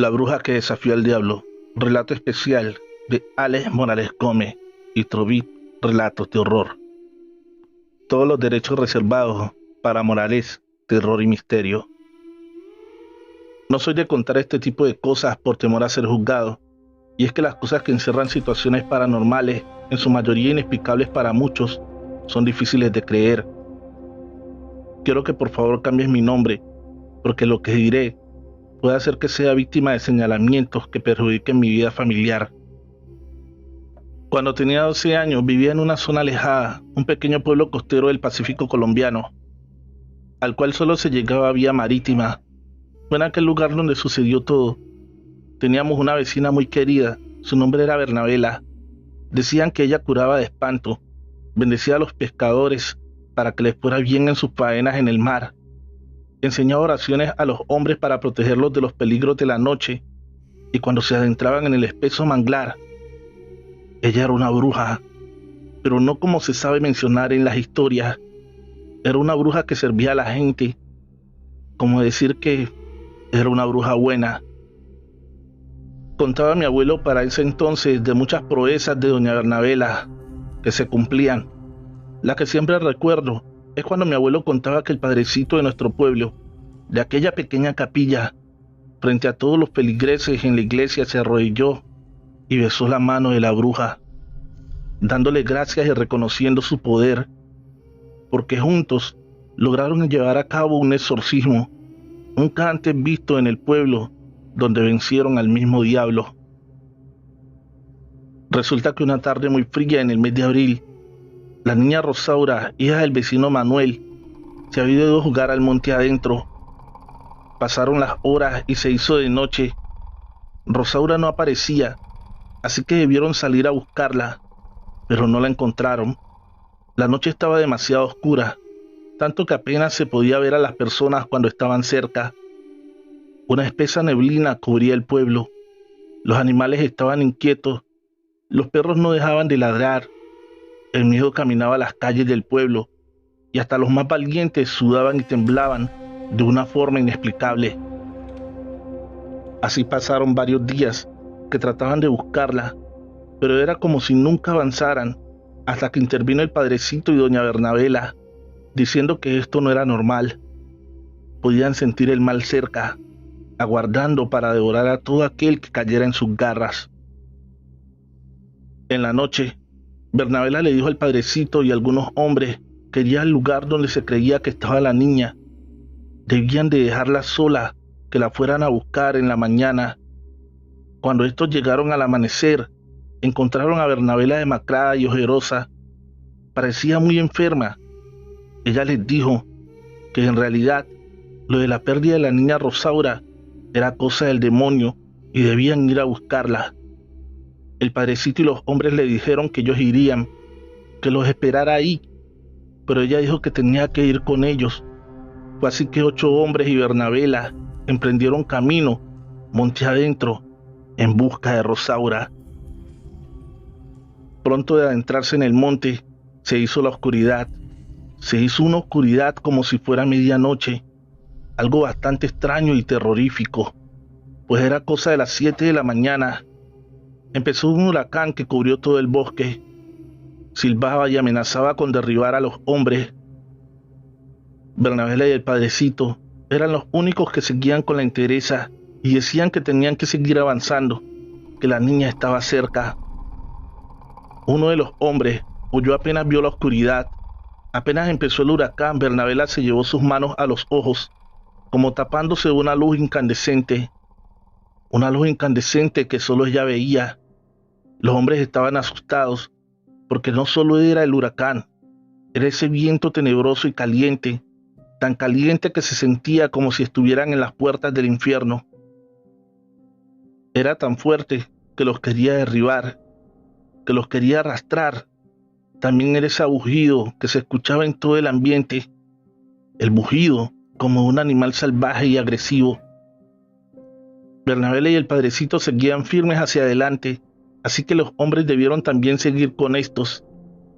La bruja que desafió al diablo, relato especial de Alex Morales Gómez y Trovit, relatos de horror. Todos los derechos reservados para Morales, terror y misterio. No soy de contar este tipo de cosas por temor a ser juzgado, y es que las cosas que encierran situaciones paranormales, en su mayoría inexplicables para muchos, son difíciles de creer. Quiero que por favor cambies mi nombre, porque lo que diré puede hacer que sea víctima de señalamientos que perjudiquen mi vida familiar. Cuando tenía 12 años vivía en una zona alejada, un pequeño pueblo costero del Pacífico colombiano, al cual solo se llegaba vía marítima. Fue en aquel lugar donde sucedió todo. Teníamos una vecina muy querida, su nombre era Bernabela. Decían que ella curaba de espanto, bendecía a los pescadores para que les fuera bien en sus faenas en el mar. Enseñaba oraciones a los hombres para protegerlos de los peligros de la noche, y cuando se adentraban en el espeso manglar, ella era una bruja, pero no como se sabe mencionar en las historias. Era una bruja que servía a la gente, como decir que era una bruja buena. Contaba mi abuelo para ese entonces de muchas proezas de doña Bernabela que se cumplían. La que siempre recuerdo es cuando mi abuelo contaba que el padrecito de nuestro pueblo, de aquella pequeña capilla, frente a todos los feligreses en la iglesia, se arrodilló y besó la mano de la bruja, dándole gracias y reconociendo su poder, porque juntos lograron llevar a cabo un exorcismo, nunca antes visto en el pueblo, donde vencieron al mismo diablo. Resulta que una tarde muy fría en el mes de abril, la niña Rosaura, hija del vecino Manuel, se había ido a jugar al monte adentro. Pasaron las horas y se hizo de noche. Rosaura no aparecía, así que debieron salir a buscarla, pero no la encontraron. La noche estaba demasiado oscura, tanto que apenas se podía ver a las personas cuando estaban cerca. Una espesa neblina cubría el pueblo. Los animales estaban inquietos, los perros no dejaban de ladrar, el miedo caminaba a las calles del pueblo, y hasta los más valientes sudaban y temblaban de una forma inexplicable. Así pasaron varios días que trataban de buscarla, pero era como si nunca avanzaran, hasta que intervino el padrecito y doña Bernabela, diciendo que esto no era normal. Podían sentir el mal cerca, aguardando para devorar a todo aquel que cayera en sus garras. En la noche, Bernabela le dijo al padrecito y a algunos hombres que iría al lugar donde se creía que estaba la niña. Debían de dejarla sola, que la fueran a buscar en la mañana. Cuando estos llegaron al amanecer, encontraron a Bernabela demacrada y ojerosa. Parecía muy enferma. Ella les dijo que en realidad lo de la pérdida de la niña Rosaura era cosa del demonio y debían ir a buscarla. El padrecito y los hombres le dijeron que ellos irían, que los esperara ahí, pero ella dijo que tenía que ir con ellos. Fue así que 8 hombres y Bernabela emprendieron camino, monte adentro, en busca de Rosaura. Pronto de adentrarse en el monte, se hizo la oscuridad. Se hizo una oscuridad como si fuera medianoche, algo bastante extraño y terrorífico, pues era cosa de las 7 de la mañana. Empezó un huracán que cubrió todo el bosque. Silbaba y amenazaba con derribar a los hombres. Bernabela y el padrecito eran los únicos que seguían con la entereza y decían que tenían que seguir avanzando, que la niña estaba cerca. Uno de los hombres huyó apenas vio la oscuridad. Apenas empezó el huracán, Bernabela se llevó sus manos a los ojos, como tapándose de una luz incandescente que solo ella veía. Los hombres estaban asustados, porque no solo era el huracán, era ese viento tenebroso y caliente, tan caliente que se sentía como si estuvieran en las puertas del infierno. Era tan fuerte que los quería derribar, que los quería arrastrar. También era ese bujido que se escuchaba en todo el ambiente, el bujido como un animal salvaje y agresivo. Bernabela y el padrecito seguían firmes hacia adelante, así que los hombres debieron también seguir con estos,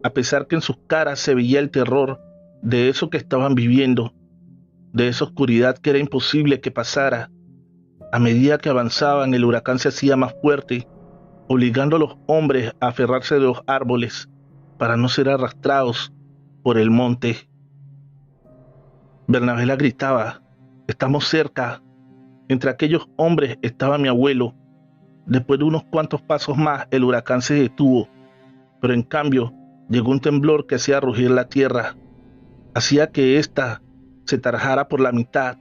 a pesar que en sus caras se veía el terror de eso que estaban viviendo, de esa oscuridad que era imposible que pasara, A medida que avanzaban, el huracán se hacía más fuerte, obligando a los hombres a aferrarse de los árboles para no ser arrastrados por el monte. Bernabela gritaba: «Estamos cerca». Entre aquellos hombres estaba mi abuelo. Después de unos cuantos pasos más, el huracán se detuvo, pero en cambio llegó un temblor que hacía rugir la tierra, hacía que ésta se tarjara por la mitad.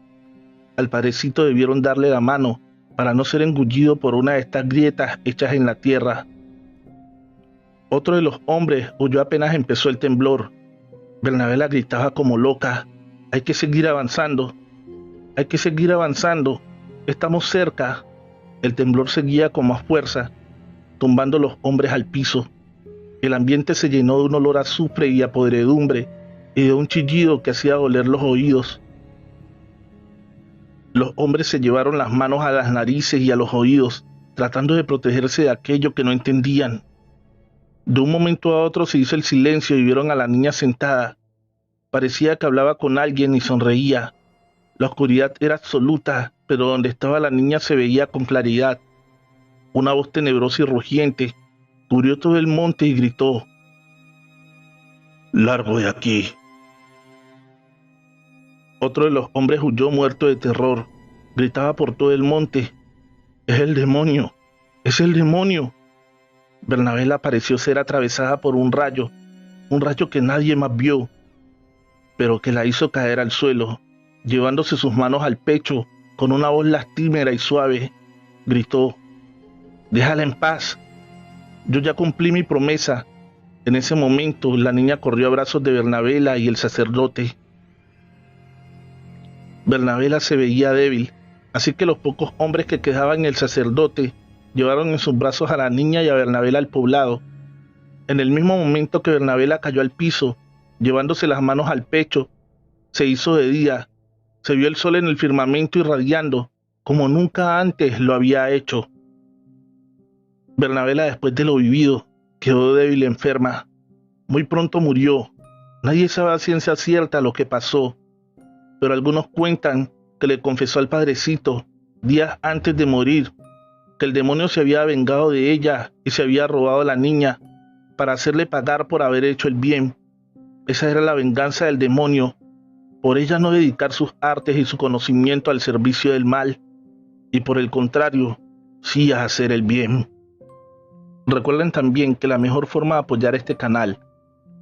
Al padrecito debieron darle la mano para no ser engullido por una de estas grietas hechas en la tierra. Otro de los hombres huyó apenas empezó el temblor. Bernabela gritaba como loca: «Hay que seguir avanzando, hay que seguir avanzando, estamos cerca». El temblor seguía con más fuerza, tumbando los hombres al piso. El ambiente se llenó de un olor a azufre y a podredumbre y de un chillido que hacía doler los oídos. Los hombres se llevaron las manos a las narices y a los oídos, tratando de protegerse de aquello que no entendían. De un momento a otro se hizo el silencio y vieron a la niña sentada. Parecía que hablaba con alguien y sonreía. La oscuridad era absoluta, pero donde estaba la niña se veía con claridad. Una voz tenebrosa y rugiente cubrió todo el monte y gritó: «Largo de aquí». Otro de los hombres huyó muerto de terror. Gritaba por todo el monte: «Es el demonio, es el demonio». Bernabela pareció ser atravesada por un rayo que nadie más vio, pero que la hizo caer al suelo. Llevándose sus manos al pecho, con una voz lastimera y suave, gritó: «Déjala en paz, yo ya cumplí mi promesa». En ese momento, la niña corrió a brazos de Bernabela y el sacerdote. Bernabela se veía débil, así que los pocos hombres que quedaban en el sacerdote llevaron en sus brazos a la niña y a Bernabela al poblado. En el mismo momento que Bernabela cayó al piso, llevándose las manos al pecho, se hizo de día. Se vio el sol en el firmamento irradiando, como nunca antes lo había hecho. Bernabela, después de lo vivido, quedó débil y enferma. Muy pronto murió. Nadie sabe a ciencia cierta lo que pasó, pero algunos cuentan que le confesó al padrecito, días antes de morir, que el demonio se había vengado de ella y se había robado a la niña para hacerle pagar por haber hecho el bien. Esa era la venganza del demonio, por ella no dedicar sus artes y su conocimiento al servicio del mal, y por el contrario, sí a hacer el bien. Recuerden también que la mejor forma de apoyar este canal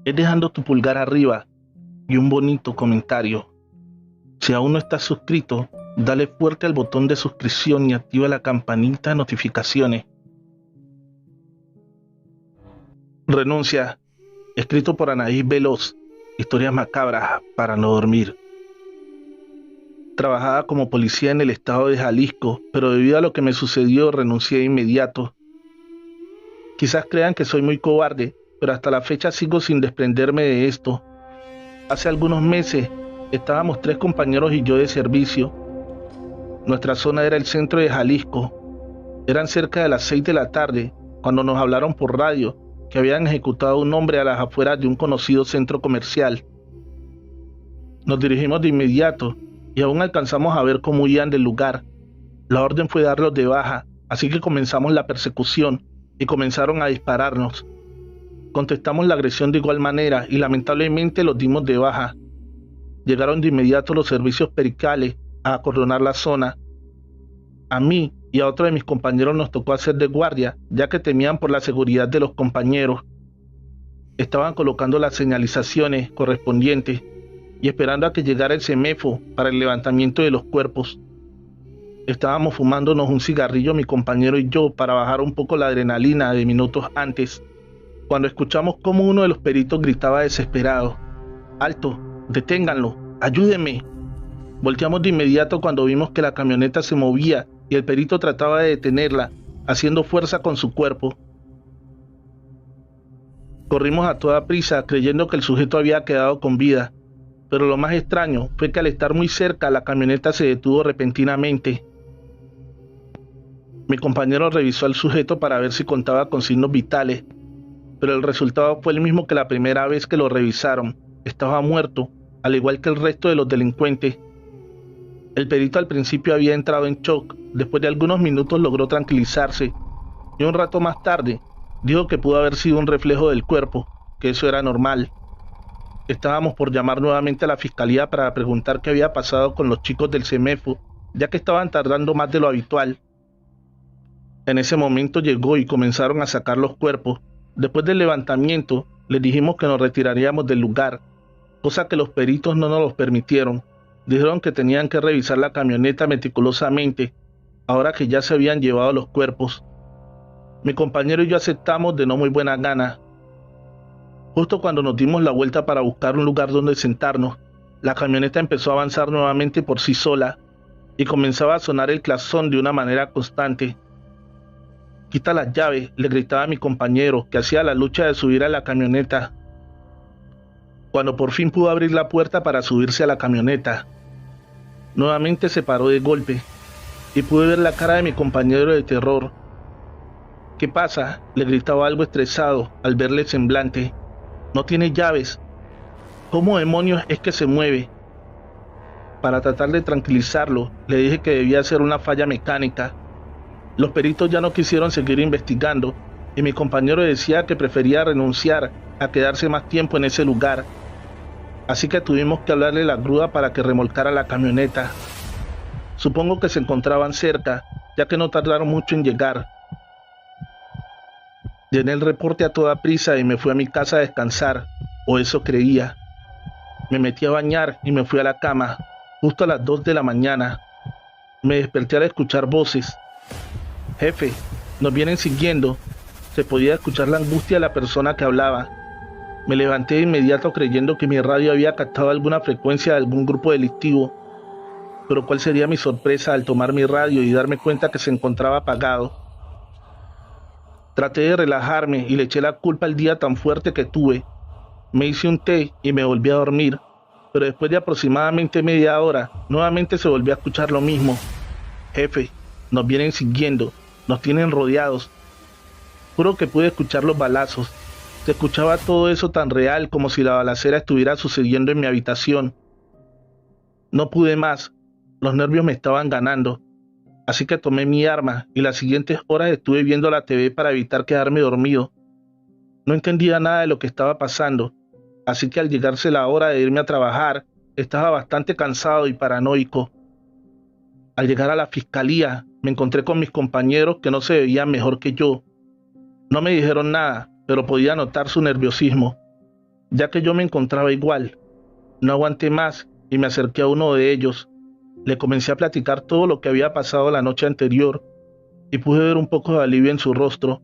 es dejando tu pulgar arriba y un bonito comentario. Si aún no estás suscrito, dale fuerte al botón de suscripción y activa la campanita de notificaciones. Renuncia, escrito por Anaís Veloz, historias macabras para no dormir. Trabajaba como policía en el estado de Jalisco, pero debido a lo que me sucedió renuncié de inmediato. Quizás crean que soy muy cobarde, pero hasta la fecha sigo sin desprenderme de esto. Hace algunos meses estábamos 3 compañeros y yo de servicio. Nuestra zona era el centro de Jalisco. Eran cerca de las 6 de la tarde cuando nos hablaron por radio que habían ejecutado a un hombre a las afueras de un conocido centro comercial. Nos dirigimos de inmediato y aún alcanzamos a ver cómo huían del lugar. La orden fue darlos de baja, así que comenzamos la persecución y comenzaron a dispararnos. Contestamos la agresión de igual manera y lamentablemente los dimos de baja. Llegaron de inmediato los servicios pericales a acordonar la zona. A mí y a otro de mis compañeros nos tocó hacer de guardia, ya que temían por la seguridad de los compañeros. Estaban colocando las señalizaciones correspondientes y esperando a que llegara el CEMEFO para el levantamiento de los cuerpos. Estábamos fumándonos un cigarrillo mi compañero y yo para bajar un poco la adrenalina de minutos antes, cuando escuchamos cómo uno de los peritos gritaba desesperado: «¡Alto! ¡Deténganlo! ¡Ayúdenme!». Volteamos de inmediato cuando vimos que la camioneta se movía y el perito trataba de detenerla, haciendo fuerza con su cuerpo. Corrimos a toda prisa creyendo que el sujeto había quedado con vida, pero lo más extraño fue que al estar muy cerca la camioneta se detuvo repentinamente. Mi compañero revisó al sujeto para ver si contaba con signos vitales, pero el resultado fue el mismo que la primera vez que lo revisaron: estaba muerto, al igual que el resto de los delincuentes. El perito al principio había entrado en shock, después de algunos minutos logró tranquilizarse y un rato más tarde dijo que pudo haber sido un reflejo del cuerpo, que eso era normal. Estábamos por llamar nuevamente a la fiscalía para preguntar qué había pasado con los chicos del CEMEFO, ya que estaban tardando más de lo habitual. En ese momento llegó y comenzaron a sacar los cuerpos. Después del levantamiento, les dijimos que nos retiraríamos del lugar, cosa que los peritos no nos los permitieron. Dijeron que tenían que revisar la camioneta meticulosamente, ahora que ya se habían llevado los cuerpos. Mi compañero y yo aceptamos de no muy buena gana. Justo cuando nos dimos la vuelta para buscar un lugar donde sentarnos, la camioneta empezó a avanzar nuevamente por sí sola y comenzaba a sonar el claxon de una manera constante. «Quita las llaves», le gritaba a mi compañero, que hacía la lucha de subir a la camioneta. Cuando por fin pudo abrir la puerta para subirse a la camioneta, nuevamente se paró de golpe y pude ver la cara de mi compañero de terror. «¿Qué pasa?», le gritaba algo estresado al verle el semblante. «No tiene llaves. ¿Cómo demonios es que se mueve?». Para tratar de tranquilizarlo, le dije que debía ser una falla mecánica. Los peritos ya no quisieron seguir investigando y mi compañero decía que prefería renunciar a quedarse más tiempo en ese lugar. Así que tuvimos que hablarle a la grúa para que remolcara la camioneta. Supongo que se encontraban cerca, ya que no tardaron mucho en llegar. Llené el reporte a toda prisa y me fui a mi casa a descansar, o eso creía. Me metí a bañar y me fui a la cama, justo a las 2 de la mañana. Me desperté al escuchar voces. «Jefe, nos vienen siguiendo». Se podía escuchar la angustia de la persona que hablaba. Me levanté de inmediato creyendo que mi radio había captado alguna frecuencia de algún grupo delictivo. Pero cuál sería mi sorpresa al tomar mi radio y darme cuenta que se encontraba apagado. Traté de relajarme y le eché la culpa al día tan fuerte que tuve. Me hice un té y me volví a dormir, pero después de aproximadamente media hora, nuevamente se volvió a escuchar lo mismo. «Jefe, nos vienen siguiendo, nos tienen rodeados». Juro que pude escuchar los balazos. Se escuchaba todo eso tan real como si la balacera estuviera sucediendo en mi habitación. No pude más, los nervios me estaban ganando. Así que tomé mi arma y las siguientes horas estuve viendo la TV para evitar quedarme dormido. No entendía nada de lo que estaba pasando, así que al llegarse la hora de irme a trabajar, estaba bastante cansado y paranoico. Al llegar a la fiscalía, me encontré con mis compañeros que no se veían mejor que yo. No me dijeron nada, pero podía notar su nerviosismo, ya que yo me encontraba igual. No aguanté más y me acerqué a uno de ellos. Le comencé a platicar todo lo que había pasado la noche anterior y pude ver un poco de alivio en su rostro.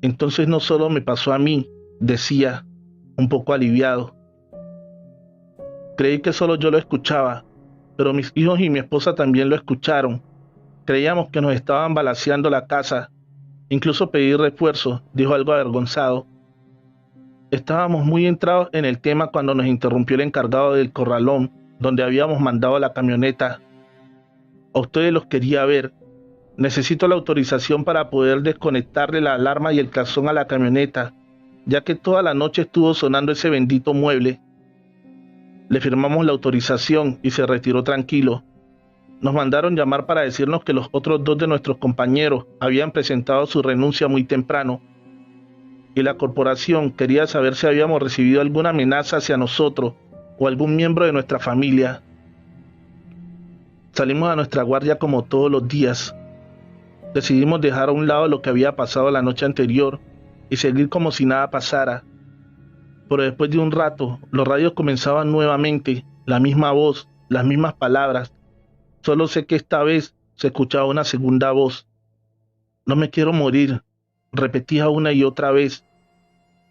Entonces no solo me pasó a mí, decía, un poco aliviado. Creí que solo yo lo escuchaba, pero mis hijos y mi esposa también lo escucharon. Creíamos que nos estaban balaceando la casa. Incluso pedí refuerzos, dijo algo avergonzado. Estábamos muy entrados en el tema cuando nos interrumpió el encargado del corralón, donde habíamos mandado la camioneta. «A ustedes los quería ver. Necesito la autorización para poder desconectarle la alarma y el claxon a la camioneta, ya que toda la noche estuvo sonando ese bendito mueble». Le firmamos la autorización y se retiró tranquilo. Nos mandaron llamar para decirnos que los otros 2 de nuestros compañeros habían presentado su renuncia muy temprano, y la corporación quería saber si habíamos recibido alguna amenaza hacia nosotros o algún miembro de nuestra familia. Salimos a nuestra guardia como todos los días. Decidimos dejar a un lado lo que había pasado la noche anterior y seguir como si nada pasara. Pero después de un rato, los radios comenzaban nuevamente, la misma voz, las mismas palabras. Solo sé que esta vez se escuchaba una segunda voz. «No me quiero morir», repetía una y otra vez.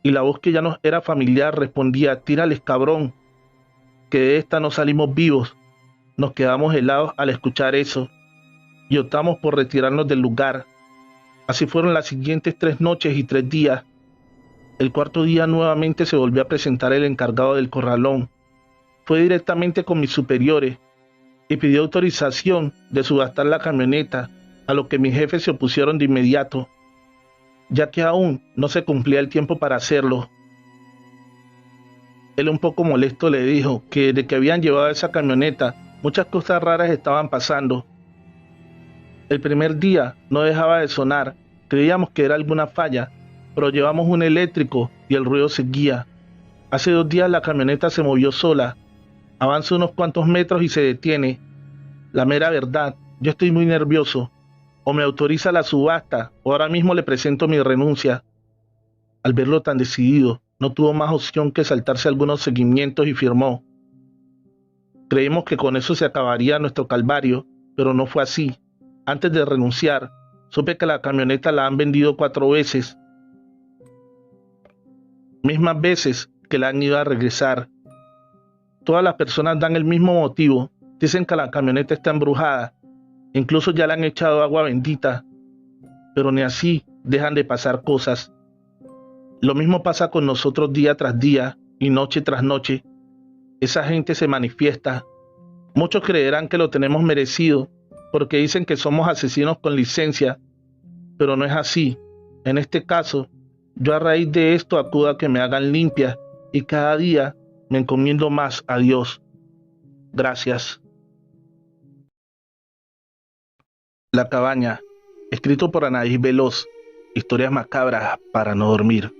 Y la voz que ya nos era familiar respondía: «Tírales, cabrón, que de esta no salimos vivos». Nos quedamos helados al escuchar eso y optamos por retirarnos del lugar. Así fueron las siguientes 3 noches y 3 días. El cuarto día nuevamente se volvió a presentar el encargado del corralón. Fue directamente con mis superiores y pidió autorización de subastar la camioneta, a lo que mis jefes se opusieron de inmediato, ya que aún no se cumplía el tiempo para hacerlo. Él, un poco molesto, le dijo que desde que habían llevado esa camioneta Muchas cosas raras estaban pasando. El primer día no dejaba de sonar, creíamos que era alguna falla, pero llevamos un eléctrico y el ruido seguía. Hace 2 días la camioneta se movió sola, avanza unos cuantos metros y se detiene. La mera verdad, yo estoy muy nervioso. O me autoriza la subasta, o ahora mismo le presento mi renuncia. Al verlo tan decidido, no tuvo más opción que saltarse algunos seguimientos y firmó. Creímos que con eso se acabaría nuestro calvario, pero no fue así. Antes de renunciar, supe que la camioneta la han vendido 4 veces. Mismas veces que la han ido a regresar. Todas las personas dan el mismo motivo. Dicen que la camioneta está embrujada. Incluso ya le han echado agua bendita. Pero ni así dejan de pasar cosas. Lo mismo pasa con nosotros día tras día y noche tras noche. Esa gente se manifiesta. Muchos creerán que lo tenemos merecido porque dicen que somos asesinos con licencia, pero no es así. En este caso, yo a raíz de esto acudo a que me hagan limpia y cada día me encomiendo más a Dios. Gracias. La cabaña, escrito por Anaís Veloz, historias macabras para no dormir.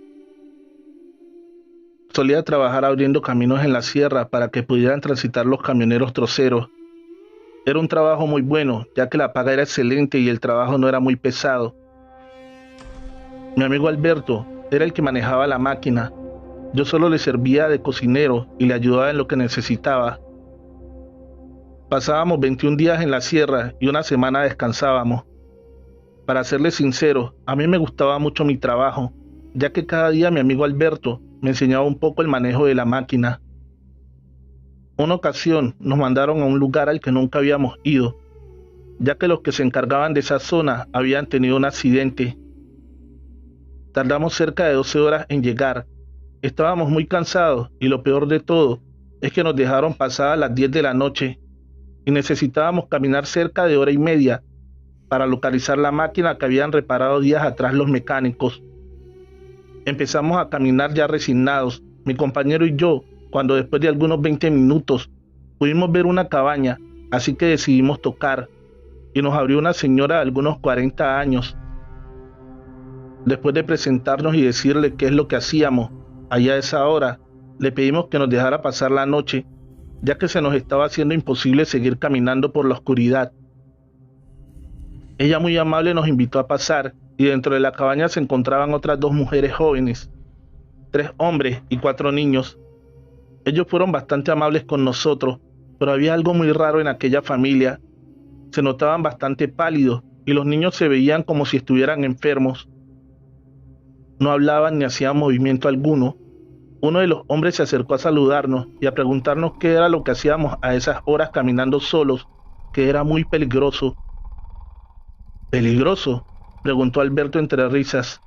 Solía trabajar abriendo caminos en la sierra para que pudieran transitar los camioneros troceros. Era un trabajo muy bueno, ya que la paga era excelente y el trabajo no era muy pesado. Mi amigo Alberto era el que manejaba la máquina. Yo solo le servía de cocinero y le ayudaba en lo que necesitaba. Pasábamos 21 días en la sierra y una semana descansábamos. Para serles sincero, a mí me gustaba mucho mi trabajo, ya que cada día mi amigo Alberto me enseñaba un poco el manejo de la máquina. Una ocasión nos mandaron a un lugar al que nunca habíamos ido, ya que los que se encargaban de esa zona habían tenido un accidente. Tardamos cerca de 12 horas en llegar. Estábamos muy cansados y lo peor de todo es que nos dejaron pasadas las 10 de la noche y necesitábamos caminar cerca de 1 hora y media para localizar la máquina que habían reparado días atrás los mecánicos. Empezamos a caminar ya resignados, mi compañero y yo, cuando después de algunos 20 minutos pudimos ver una cabaña, así que decidimos tocar, y nos abrió una señora de algunos 40 años. Después de presentarnos y decirle qué es lo que hacíamos, allá a esa hora, le pedimos que nos dejara pasar la noche, ya que se nos estaba haciendo imposible seguir caminando por la oscuridad. Ella muy amable nos invitó a pasar, y dentro de la cabaña se encontraban otras 2 mujeres jóvenes, 3 hombres y 4 niños. Ellos fueron bastante amables con nosotros, pero había algo muy raro en aquella familia. Se notaban bastante pálidos y los niños se veían como si estuvieran enfermos. No hablaban ni hacían movimiento alguno. Uno de los hombres se acercó a saludarnos y a preguntarnos qué era lo que hacíamos a esas horas caminando solos, que era muy peligroso. ¿Peligroso?, preguntó Alberto entre risas.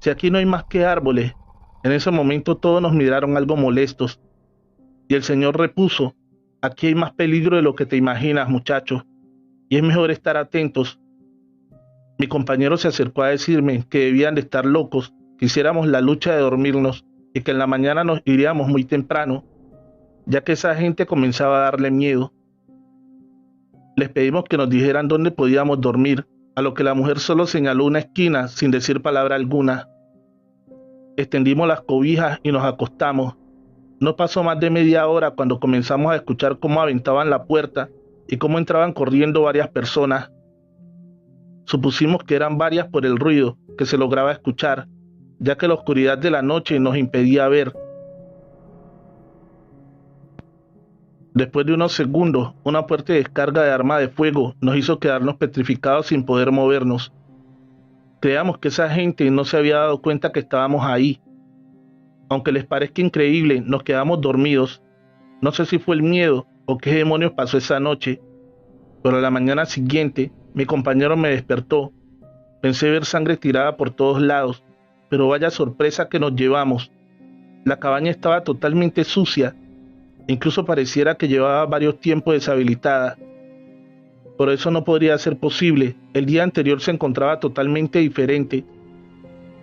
Si aquí no hay más que árboles. En ese momento todos nos miraron algo molestos. Y el señor repuso: aquí hay más peligro de lo que te imaginas, muchachos, y es mejor estar atentos. Mi compañero se acercó a decirme que debían de estar locos, que hiciéramos la lucha de dormirnos y que en la mañana nos iríamos muy temprano, ya que esa gente comenzaba a darle miedo. Les pedimos que nos dijeran dónde podíamos dormir, a lo que la mujer solo señaló una esquina sin decir palabra alguna. Extendimos las cobijas y nos acostamos. No pasó más de media hora cuando comenzamos a escuchar cómo aventaban la puerta y cómo entraban corriendo varias personas. Supusimos que eran varias por el ruido que se lograba escuchar, ya que la oscuridad de la noche nos impedía ver. Después de unos segundos, una fuerte descarga de arma de fuego nos hizo quedarnos petrificados sin poder movernos. Creíamos que esa gente no se había dado cuenta que estábamos ahí. Aunque les parezca increíble, nos quedamos dormidos. No sé si fue el miedo o qué demonios pasó esa noche, pero a la mañana siguiente mi compañero me despertó. Pensé ver sangre tirada por todos lados, pero vaya sorpresa que nos llevamos. La cabaña estaba totalmente sucia, incluso pareciera que llevaba varios tiempos deshabilitada. Por eso no podría ser posible, el día anterior se encontraba totalmente diferente.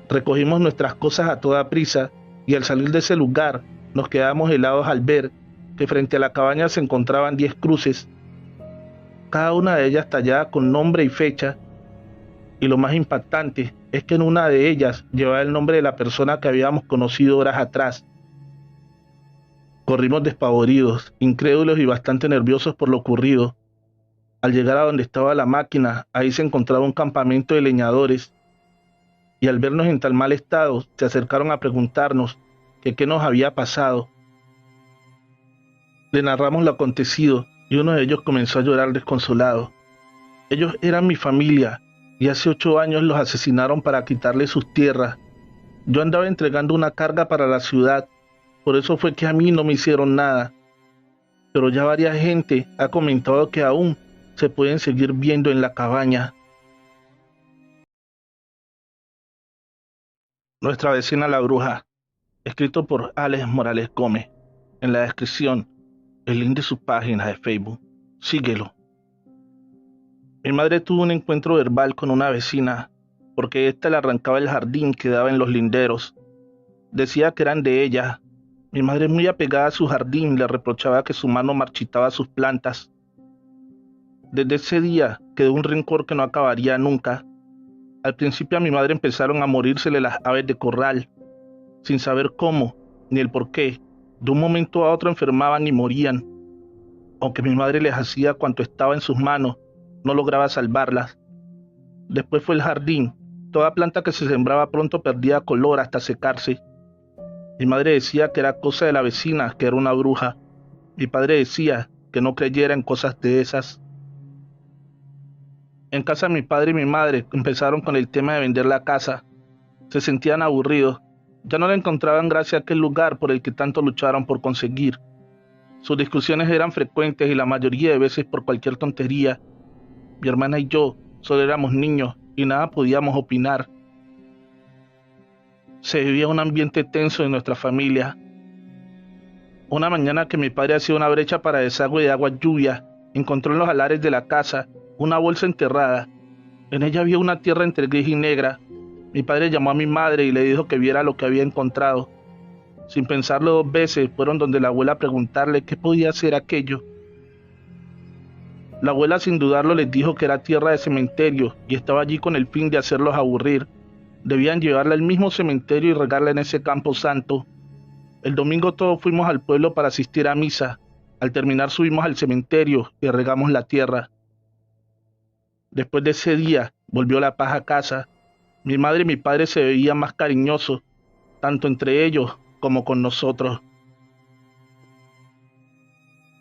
Recogimos nuestras cosas a toda prisa y al salir de ese lugar nos quedamos helados al ver que frente a la cabaña se encontraban 10 cruces, cada una de ellas tallada con nombre y fecha, y lo más impactante es que en una de ellas llevaba el nombre de la persona que habíamos conocido horas atrás. Corrimos despavoridos, incrédulos y bastante nerviosos por lo ocurrido. Al llegar a donde estaba la máquina, ahí se encontraba un campamento de leñadores, y al vernos en tan mal estado, se acercaron a preguntarnos que qué nos había pasado. Le narramos lo acontecido, y uno de ellos comenzó a llorar desconsolado. Ellos eran mi familia, y hace 8 años los asesinaron para quitarles sus tierras. Yo andaba entregando una carga para la ciudad, por eso fue que a mí no me hicieron nada. Pero ya varias gente ha comentado que aún se pueden seguir viendo en la cabaña. Nuestra vecina la bruja, escrito por Alex Morales Gómez. En la descripción, el link de su página de Facebook. Síguelo. Mi madre tuvo un encuentro verbal con una vecina, porque ésta le arrancaba el jardín que daba en los linderos. Decía que eran de ella. Mi madre, muy apegada a su jardín, le reprochaba que su mano marchitaba sus plantas. Desde ese día quedó un rencor que no acabaría nunca. Al principio a mi madre empezaron a morírsele las aves de corral, sin saber cómo ni el por qué. De un momento a otro enfermaban y morían. Aunque mi madre les hacía cuanto estaba en sus manos, no lograba salvarlas. Después fue el jardín. Toda planta que se sembraba pronto perdía color hasta secarse. Mi madre decía que era cosa de la vecina, que era una bruja. Mi padre decía que no creyera en cosas de esas. En casa mi padre y mi madre empezaron con el tema de vender la casa. Se sentían aburridos. Ya no le encontraban gracia a aquel lugar por el que tanto lucharon por conseguir. Sus discusiones eran frecuentes y la mayoría de veces por cualquier tontería. Mi hermana y yo solo éramos niños y nada podíamos opinar. Se vivía un ambiente tenso en nuestra familia. Una mañana que mi padre hacía una brecha para desagüe de agua lluvia, encontró en los alares de la casa una bolsa enterrada. En ella había una tierra entre gris y negra. Mi padre llamó a mi madre y le dijo que viera lo que había encontrado. Sin pensarlo 2 veces, fueron donde la abuela a preguntarle qué podía ser aquello. La abuela, sin dudarlo, les dijo que era tierra de cementerio y estaba allí con el fin de hacerlos aburrir. Debían llevarla al mismo cementerio y regarla en ese campo santo. El domingo todos fuimos al pueblo para asistir a misa. Al terminar subimos al cementerio y regamos la tierra. Después de ese día, volvió la paz a casa. Mi madre y mi padre se veían más cariñosos, tanto entre ellos como con nosotros.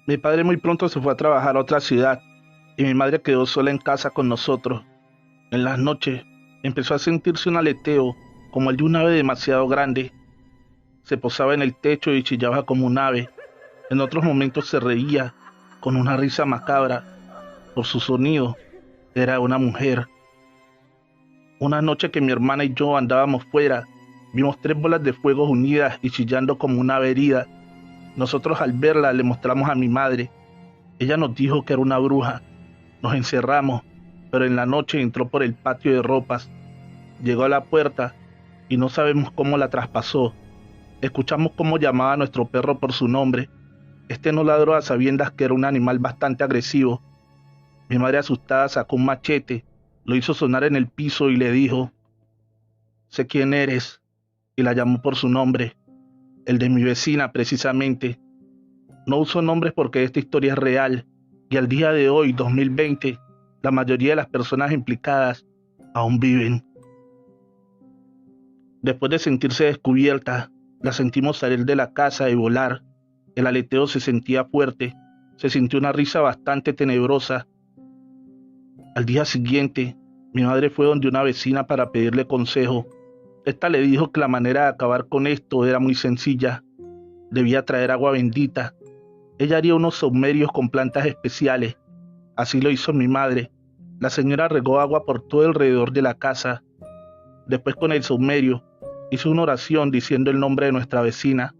Mi padre muy pronto se fue a trabajar a otra ciudad y mi madre quedó sola en casa con nosotros. En las noches empezó a sentirse un aleteo como el de un ave demasiado grande. Se posaba en el techo y chillaba como un ave. En otros momentos se reía con una risa macabra. Por su sonido, era una mujer. Una noche que mi hermana y yo andábamos fuera, vimos 3 bolas de fuego unidas y chillando como una ave herida. Nosotros al verla le mostramos a mi madre. Ella nos dijo que era una bruja. Nos encerramos, pero en la noche entró por el patio de ropas. Llegó a la puerta y no sabemos cómo la traspasó. Escuchamos cómo llamaba a nuestro perro por su nombre. Este no ladró a sabiendas que era un animal bastante agresivo. Mi madre, asustada, sacó un machete, lo hizo sonar en el piso y le dijo: «Sé quién eres», y la llamó por su nombre, el de mi vecina precisamente. No uso nombres porque esta historia es real, y al día de hoy, 2020, la mayoría de las personas implicadas aún viven. Después de sentirse descubierta, la sentimos salir de la casa y volar. El aleteo se sentía fuerte, se sintió una risa bastante tenebrosa. Al día siguiente, mi madre fue donde una vecina para pedirle consejo. Esta le dijo que la manera de acabar con esto era muy sencilla. Debía traer agua bendita. Ella haría unos saumerios con plantas especiales. Así lo hizo mi madre. La señora regó agua por todo alrededor de la casa. Después, con el saumerio, hizo una oración diciendo el nombre de nuestra vecina.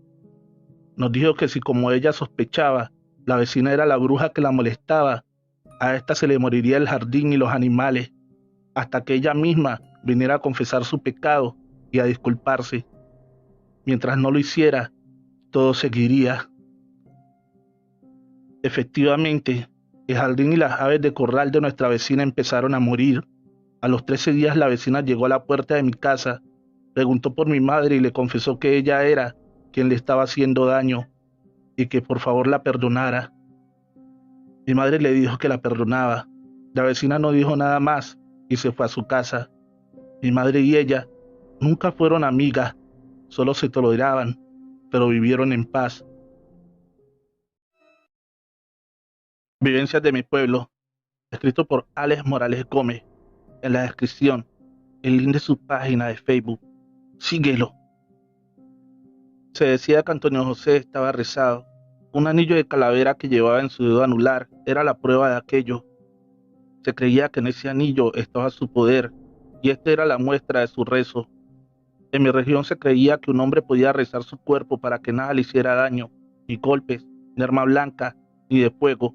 Nos dijo que si, como ella sospechaba, la vecina era la bruja que la molestaba, a esta se le moriría el jardín y los animales, hasta que ella misma viniera a confesar su pecado y a disculparse. Mientras no lo hiciera, todo seguiría. Efectivamente, el jardín y las aves de corral de nuestra vecina empezaron a morir. A los 13 días la vecina llegó a la puerta de mi casa, preguntó por mi madre y le confesó que ella era quien le estaba haciendo daño y que por favor la perdonara. Mi madre le dijo que la perdonaba. La vecina no dijo nada más y se fue a su casa. Mi madre y ella nunca fueron amigas, solo se toleraban, pero vivieron en paz. Vivencias de mi pueblo, escrito por Alex Morales Gómez. En la descripción, el link de su página de Facebook. Síguelo. Se decía que Antonio José estaba rezado. Un anillo de calavera que llevaba en su dedo anular era la prueba de aquello. Se creía que en ese anillo estaba su poder, y esta era la muestra de su rezo. En mi región se creía que un hombre podía rezar su cuerpo para que nada le hiciera daño, ni golpes, ni arma blanca, ni de fuego.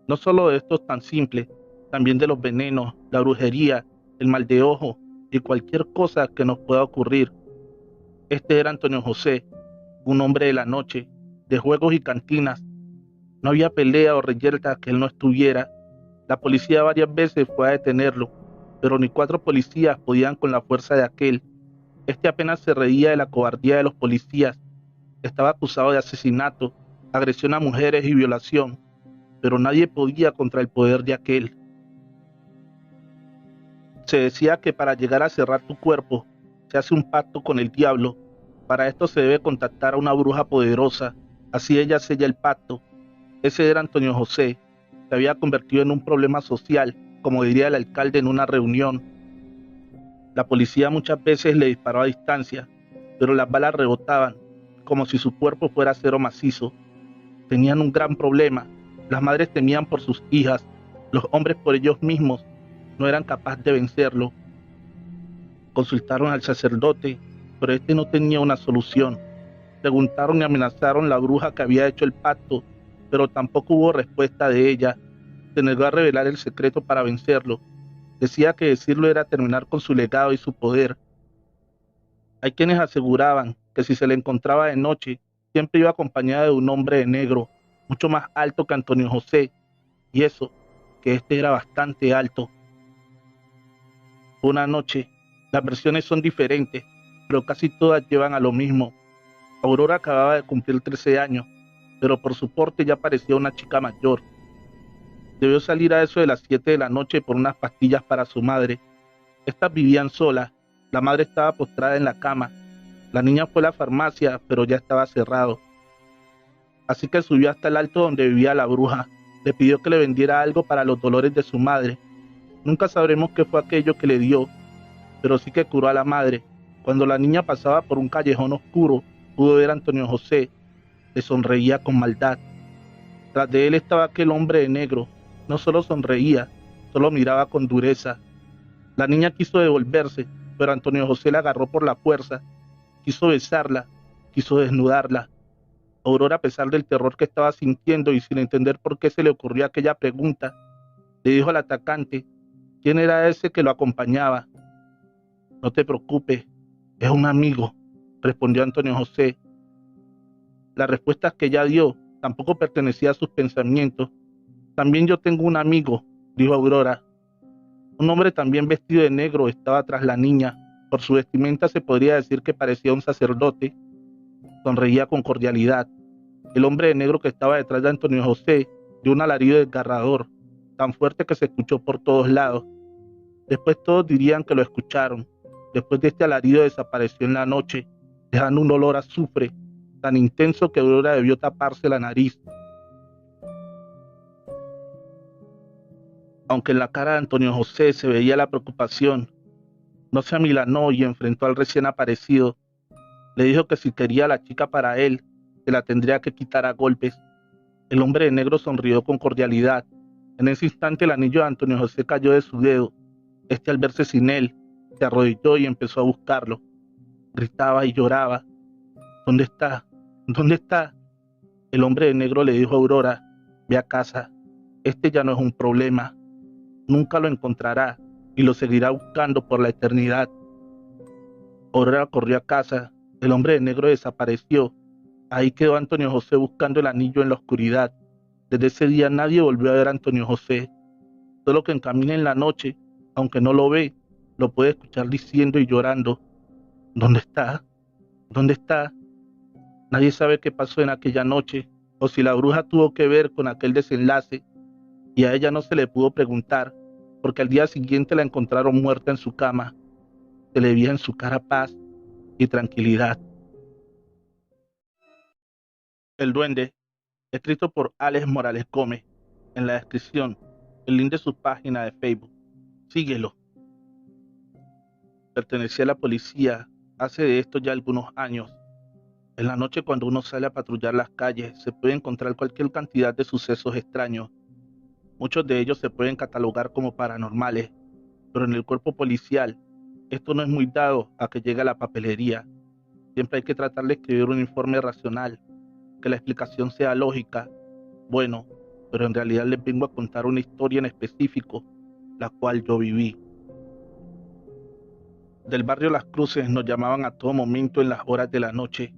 No solo de estos tan simples, también de los venenos, la brujería, el mal de ojo y cualquier cosa que nos pueda ocurrir. Este era Antonio José, un hombre de la noche, de juegos y cantinas. No había pelea o reyerta que él no estuviera. La policía varias veces fue a detenerlo, pero ni 4 policías podían con la fuerza de aquel. Este apenas se reía de la cobardía de los policías. Estaba acusado de asesinato, agresión a mujeres y violación, pero nadie podía contra el poder de aquel. Se decía que para llegar a cerrar tu cuerpo, se hace un pacto con el diablo. Para esto se debe contactar a una bruja poderosa, así ella sella el pacto. Ese era Antonio José. Se había convertido en un problema social, como diría el alcalde en una reunión. La policía muchas veces le disparó a distancia, pero las balas rebotaban, como si su cuerpo fuera acero macizo. Tenían un gran problema. Las madres temían por sus hijas, los hombres por ellos mismos. No eran capaces de vencerlo. Consultaron al sacerdote, pero este no tenía una solución. Preguntaron y amenazaron a la bruja que había hecho el pacto, pero tampoco hubo respuesta de ella. Se negó a revelar el secreto para vencerlo. Decía que decirlo era terminar con su legado y su poder. Hay quienes aseguraban que si se le encontraba de noche, siempre iba acompañada de un hombre de negro, mucho más alto que Antonio José, y eso, que este era bastante alto. Una noche, las versiones son diferentes, pero casi todas llevan a lo mismo. Aurora acababa de cumplir 13 años, pero por su porte ya parecía una chica mayor. Debió salir a eso de las 7 de la noche por unas pastillas para su madre. Estas vivían solas, la madre estaba postrada en la cama. La niña fue a la farmacia, pero ya estaba cerrado. Así que subió hasta el alto donde vivía la bruja. Le pidió que le vendiera algo para los dolores de su madre. Nunca sabremos qué fue aquello que le dio, pero sí que curó a la madre. Cuando la niña pasaba por un callejón oscuro, pudo ver a Antonio José. Le sonreía con maldad. Tras de él estaba aquel hombre de negro. No solo sonreía, solo miraba con dureza. La niña quiso devolverse, pero Antonio José la agarró por la fuerza. Quiso besarla, quiso desnudarla. Aurora, a pesar del terror que estaba sintiendo y sin entender por qué se le ocurrió aquella pregunta, le dijo al atacante quién era ese que lo acompañaba. No te preocupes, es un amigo, respondió Antonio José. Las respuestas que ella dio tampoco pertenecían a sus pensamientos. También yo tengo un amigo, dijo Aurora. Un hombre también vestido de negro estaba tras la niña. Por su vestimenta se podría decir que parecía un sacerdote. Sonreía con cordialidad. El hombre de negro que estaba detrás de Antonio José dio un alarido desgarrador, tan fuerte que se escuchó por todos lados. Después todos dirían que lo escucharon. Después de este alarido desapareció en la noche, dejando un olor a azufre tan intenso que Aurora debió taparse la nariz. Aunque en la cara de Antonio José se veía la preocupación, no se amilanó y enfrentó al recién aparecido. Le dijo que si quería a la chica para él, se la tendría que quitar a golpes. El hombre de negro sonrió con cordialidad. En ese instante el anillo de Antonio José cayó de su dedo. Este, al verse sin él, se arrodilló y empezó a buscarlo. Gritaba y lloraba. ¿Dónde está? ¿Dónde está? El hombre de negro le dijo a Aurora, ve a casa. Este ya no es un problema. Nunca lo encontrará y lo seguirá buscando por la eternidad. Aurora corrió a casa. El hombre de negro desapareció. Ahí quedó Antonio José buscando el anillo en la oscuridad. Desde ese día nadie volvió a ver a Antonio José, solo que camina en la noche, aunque no lo ve, lo puede escuchar diciendo y llorando: ¿dónde está? ¿Dónde está? Nadie sabe qué pasó en aquella noche, o si la bruja tuvo que ver con aquel desenlace, y a ella no se le pudo preguntar, porque al día siguiente la encontraron muerta en su cama. Se le veía en su cara paz y tranquilidad. El duende, escrito por Alex Morales Gómez. En la descripción, el link de su página de Facebook. Síguelo. Pertenecía a la policía hace de esto ya algunos años. En la noche, cuando uno sale a patrullar las calles, se puede encontrar cualquier cantidad de sucesos extraños. Muchos de ellos se pueden catalogar como paranormales, pero en el cuerpo policial esto no es muy dado a que llegue a la papelería. Siempre hay que tratar de escribir un informe racional, que la explicación sea lógica. Bueno, pero en realidad les vengo a contar una historia en específico, la cual yo viví. Del barrio Las Cruces nos llamaban a todo momento en las horas de la noche.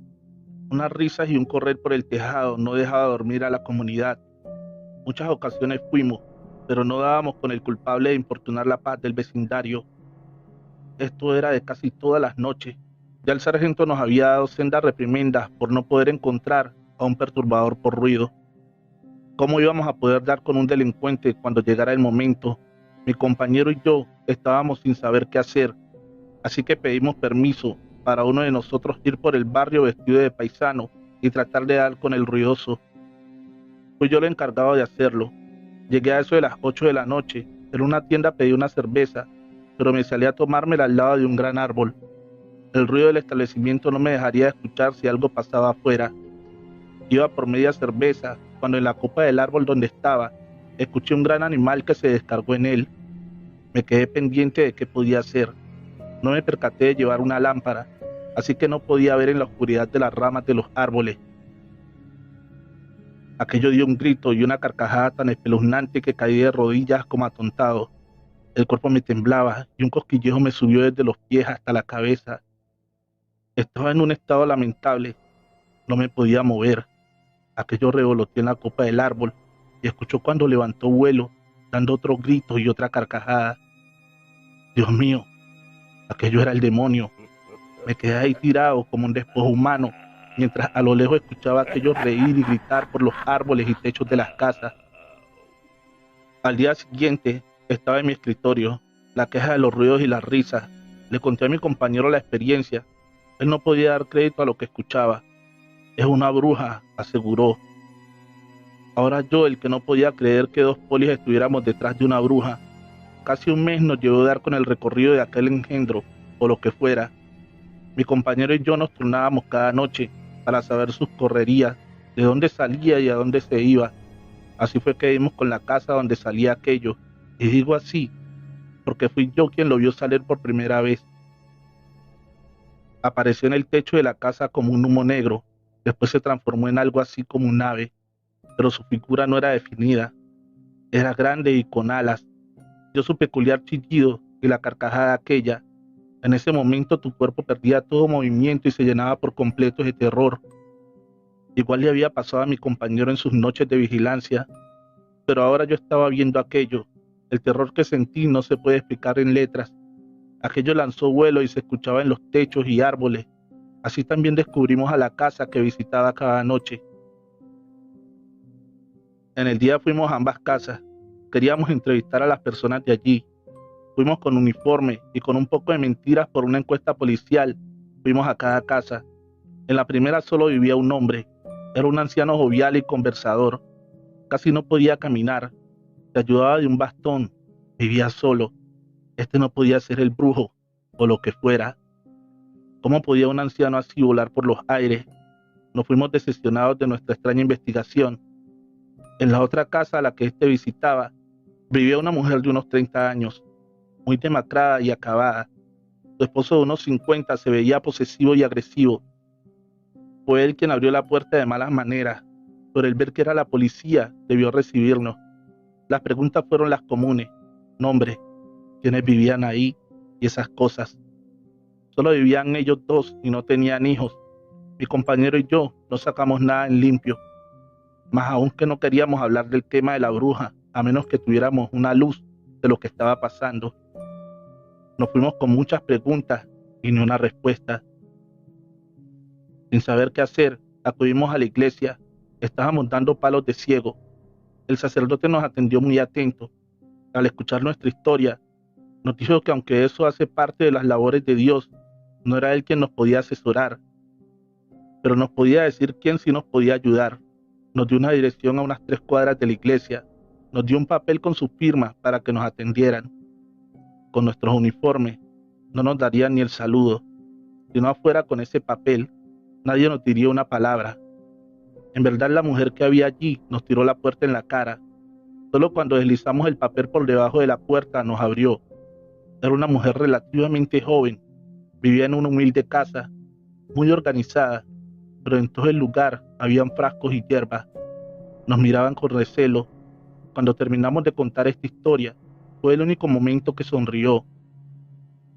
Unas risas y un correr por el tejado no dejaba dormir a la comunidad. Muchas ocasiones fuimos, pero no dábamos con el culpable de importunar la paz del vecindario. Esto era de casi todas las noches. Ya el sargento nos había dado sendas reprimendas por no poder encontrar a un perturbador por ruido. ¿Cómo íbamos a poder dar con un delincuente cuando llegara el momento? Mi compañero y yo estábamos sin saber qué hacer, así que pedimos permiso para uno de nosotros ir por el barrio vestido de paisano y tratar de dar con el ruidoso. Fui yo el encargado de hacerlo. Llegué a eso de las 8 de la noche. En una tienda pedí una cerveza, pero me salí a tomármela al lado de un gran árbol. El ruido del establecimiento no me dejaría escuchar si algo pasaba afuera. Iba por media cerveza cuando en la copa del árbol donde estaba escuché un gran animal que se descargó en él. Me quedé pendiente de qué podía hacer. No me percaté de llevar una lámpara, así que no podía ver en la oscuridad de las ramas de los árboles. Aquello dio un grito y una carcajada tan espeluznante que caí de rodillas como atontado. El cuerpo me temblaba y un cosquillejo me subió desde los pies hasta la cabeza. Estaba en un estado lamentable. No me podía mover. Aquello revoloteó en la copa del árbol y escuchó cuando levantó vuelo, dando otro grito y otra carcajada. Dios mío, aquello era el demonio. Me quedé ahí tirado como un despojo humano, mientras a lo lejos escuchaba aquello reír y gritar por los árboles y techos de las casas. Al día siguiente estaba en mi escritorio, la queja de los ruidos y las risas. Le conté a mi compañero la experiencia. Él no podía dar crédito a lo que escuchaba. Es una bruja, aseguró. Ahora yo, el que no podía creer que dos polis estuviéramos detrás de una bruja. Casi un mes nos llevó a dar con el recorrido de aquel engendro, o lo que fuera. Mi compañero y yo nos turnábamos cada noche para saber sus correrías, de dónde salía y a dónde se iba. Así fue que dimos con la casa donde salía aquello. Y digo así, porque fui yo quien lo vio salir por primera vez. Apareció en el techo de la casa como un humo negro, después se transformó en algo así como un ave, pero su figura no era definida. Era grande y con alas. Dio su peculiar chillido y la carcajada aquella. En ese momento tu cuerpo perdía todo movimiento y se llenaba por completo de terror. Igual le había pasado a mi compañero en sus noches de vigilancia, pero ahora yo estaba viendo aquello. El terror que sentí no se puede explicar en letras. Aquello lanzó vuelo y se escuchaba en los techos y árboles. Así también descubrimos a la casa que visitaba cada noche. En el día fuimos a ambas casas. Queríamos entrevistar a las personas de allí. Fuimos con uniforme y con un poco de mentiras por una encuesta policial. Fuimos a cada casa. En la primera solo vivía un hombre. Era un anciano jovial y conversador. Casi no podía caminar. Se ayudaba de un bastón. Vivía solo. Este no podía ser el brujo, o lo que fuera. ¿Cómo podía un anciano así volar por los aires? Nos fuimos decepcionados de nuestra extraña investigación. En la otra casa a la que éste visitaba, vivía una mujer de unos 30 años, muy demacrada y acabada. Su esposo de unos 50 se veía posesivo y agresivo. Fue él quien abrió la puerta de malas maneras, pero el ver que era la policía, debió recibirnos. Las preguntas fueron las comunes: nombre, quiénes vivían ahí y esas cosas. Solo vivían ellos dos y no tenían hijos. Mi compañero y yo no sacamos nada en limpio. más aún que no queríamos hablar del tema de la bruja, a menos que tuviéramos una luz de lo que estaba pasando. Nos fuimos con muchas preguntas y ni una respuesta. Sin saber qué hacer, acudimos a la iglesia. Estábamos dando palos de ciego. El sacerdote nos atendió muy atento. Al escuchar nuestra historia, nos dijo que aunque eso hace parte de las labores de Dios, no era Él quien nos podía asesorar, pero nos podía decir quién sí nos podía ayudar. Nos dio una dirección a unas 3 cuadras de la iglesia. Nos dio un papel con su firma para que nos atendieran. Con nuestros uniformes, no nos darían ni el saludo. Si no fuera con ese papel, nadie nos diría una palabra. En verdad, la mujer que había allí nos tiró la puerta en la cara. Solo cuando deslizamos el papel por debajo de la puerta nos abrió. Era una mujer relativamente joven. Vivía en una humilde casa, muy organizada, pero en todo el lugar habían frascos y hierbas. Nos miraban con recelo. Cuando terminamos de contar esta historia, fue el único momento que sonrió.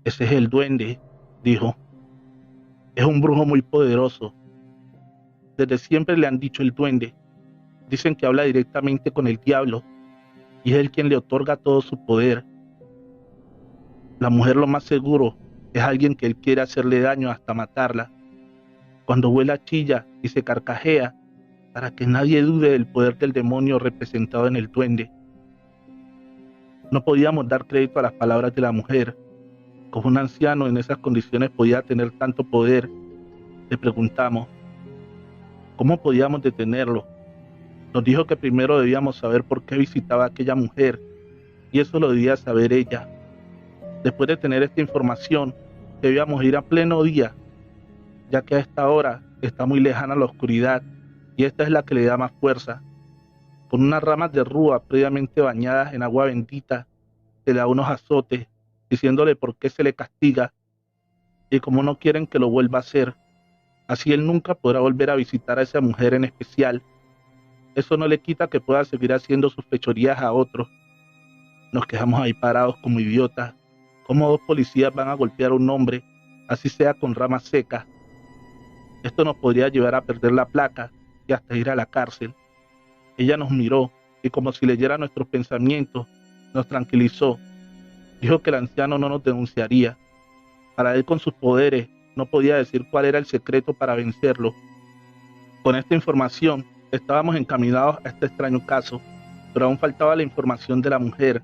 Ese es el duende, dijo. Es un brujo muy poderoso. Desde siempre le han dicho el duende. Dicen que habla directamente con el diablo y es él quien le otorga todo su poder. La mujer, lo más seguro, es alguien que él quiere hacerle daño hasta matarla. Cuando vuela, chilla y se carcajea para que nadie dude del poder del demonio representado en el duende. No podíamos dar crédito a las palabras de la mujer. ¿Cómo un anciano en esas condiciones podía tener tanto poder? Le preguntamos. ¿Cómo podíamos detenerlo? Nos dijo que primero debíamos saber por qué visitaba a aquella mujer, y eso lo debía saber ella. Después de tener esta información, debíamos ir a pleno día, ya que a esta hora está muy lejana la oscuridad, y esta es la que le da más fuerza. Con unas ramas de rúa previamente bañadas en agua bendita, se le da unos azotes, diciéndole por qué se le castiga, y cómo no quieren que lo vuelva a hacer. Así él nunca podrá volver a visitar a esa mujer en especial. Eso no le quita que pueda seguir haciendo sus fechorías a otros. Nos quedamos ahí parados como idiotas. ¿Cómo 2 policías van a golpear a un hombre, así sea con ramas secas? Esto nos podría llevar a perder la placa y hasta ir a la cárcel. Ella nos miró y, como si leyera nuestros pensamientos, nos tranquilizó. Dijo que el anciano no nos denunciaría. Para él, con sus poderes, no podía decir cuál era el secreto para vencerlo. Con esta información, estábamos encaminados a este extraño caso, pero aún faltaba la información de la mujer.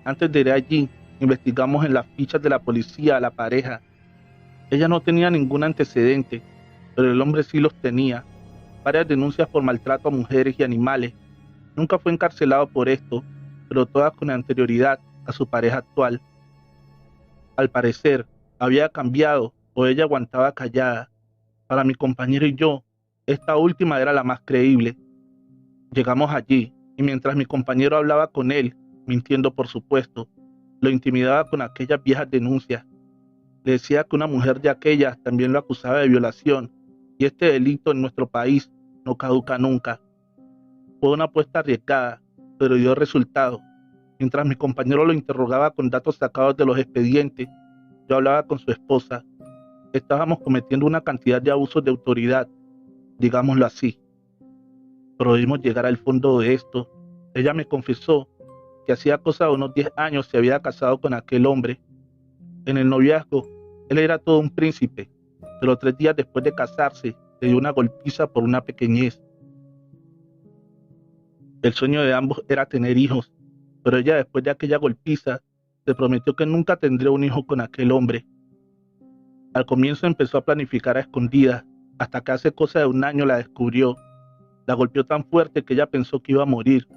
Antes de ir allí, investigamos en las fichas de la policía a la pareja. Ella no tenía ningún antecedente, pero el hombre sí los tenía. Varias denuncias por maltrato a mujeres y animales. Nunca fue encarcelado por esto, pero todas con anterioridad a su pareja actual. Al parecer, había cambiado o ella aguantaba callada. Para mi compañero y yo, esta última era la más creíble. Llegamos allí y mientras mi compañero hablaba con él, mintiendo por supuesto, lo intimidaba con aquellas viejas denuncias. Le decía que una mujer de aquellas también lo acusaba de violación y este delito en nuestro país no caduca nunca. Fue una apuesta arriesgada, pero dio resultado. Mientras mi compañero lo interrogaba con datos sacados de los expedientes, yo hablaba con su esposa. Estábamos cometiendo una cantidad de abusos de autoridad, digámoslo así. Pudimos llegar al fondo de esto. Ella me confesó que hacía cosa de unos 10 años se había casado con aquel hombre. En el noviazgo, él era todo un príncipe, pero 3 días después de casarse, le dio una golpiza por una pequeñez. El sueño de ambos era tener hijos, pero ella, después de aquella golpiza, se prometió que nunca tendría un hijo con aquel hombre. Al comienzo empezó a planificar a escondidas, hasta que hace cosa de 1 año la descubrió. La golpeó tan fuerte que ella pensó que iba a morir,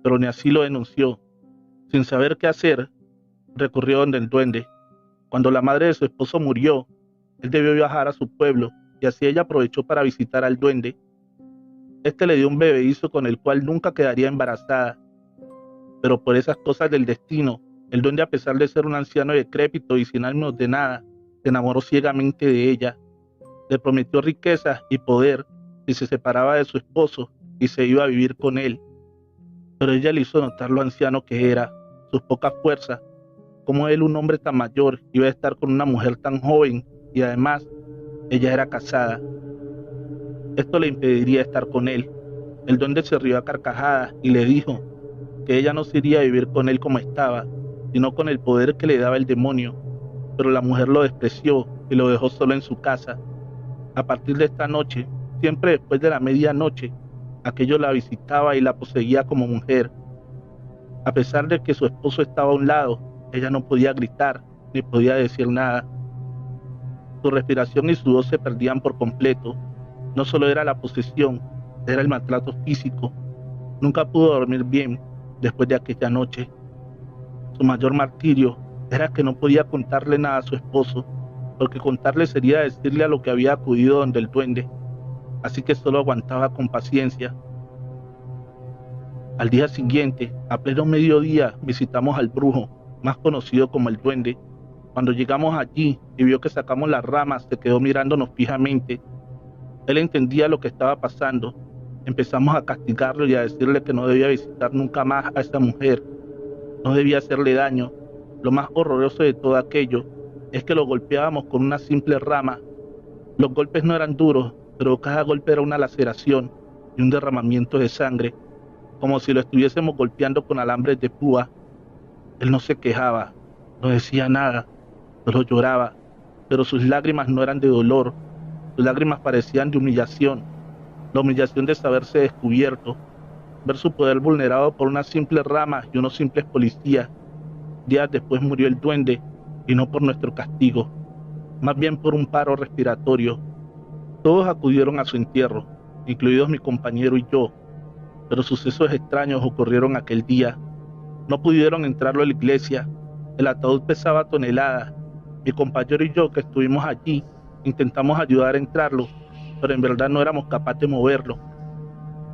pero ni así lo denunció. Sin saber qué hacer, recurrió donde el duende. Cuando la madre de su esposo murió, él debió viajar a su pueblo y así ella aprovechó para visitar al duende. Este le dio un bebedizo con el cual nunca quedaría embarazada. Pero por esas cosas del destino, el duende, a pesar de ser un anciano decrépito y sin ánimos de nada, se enamoró ciegamente de ella. Le prometió riquezas y poder si se separaba de su esposo y se iba a vivir con él. Pero ella le hizo notar lo anciano que era, sus pocas fuerzas, cómo él, un hombre tan mayor, iba a estar con una mujer tan joven y además ella era casada. Esto le impediría estar con él. El duende se rió a carcajadas y le dijo que ella no se iría a vivir con él como estaba, sino con el poder que le daba el demonio, pero la mujer lo despreció y lo dejó solo en su casa. A partir de esta noche, siempre después de la medianoche, aquello la visitaba y la poseía como mujer. A pesar de que su esposo estaba a un lado, ella no podía gritar ni podía decir nada. Su respiración y su voz se perdían por completo. No solo era la posesión, era el maltrato físico. Nunca pudo dormir bien después de aquella noche. Su mayor martirio era que no podía contarle nada a su esposo, porque contarle sería decirle a lo que había acudido donde el duende, así que solo aguantaba con paciencia. Al día siguiente, a pleno mediodía, visitamos al brujo, más conocido como el duende. Cuando llegamos allí y vio que sacamos las ramas, se quedó mirándonos fijamente. Él entendía lo que estaba pasando. Empezamos a castigarlo y a decirle que no debía visitar nunca más a esa mujer. No debía hacerle daño. Lo más horroroso de todo aquello es que lo golpeábamos con una simple rama. Los golpes no eran duros, pero cada golpe era una laceración y un derramamiento de sangre, como si lo estuviésemos golpeando con alambres de púa. Él no se quejaba, no decía nada, solo lloraba, pero sus lágrimas no eran de dolor, sus lágrimas parecían de humillación, la humillación de saberse descubierto, ver su poder vulnerado por una simple rama y unos simples policías. Días después murió el duende, y no por nuestro castigo, más bien por un paro respiratorio. Todos acudieron a su entierro, incluidos mi compañero y yo, pero sucesos extraños ocurrieron aquel día. No pudieron entrarlo a la iglesia, el ataúd pesaba toneladas. Mi compañero y yo, que estuvimos allí, intentamos ayudar a entrarlo, pero en verdad no éramos capaces de moverlo.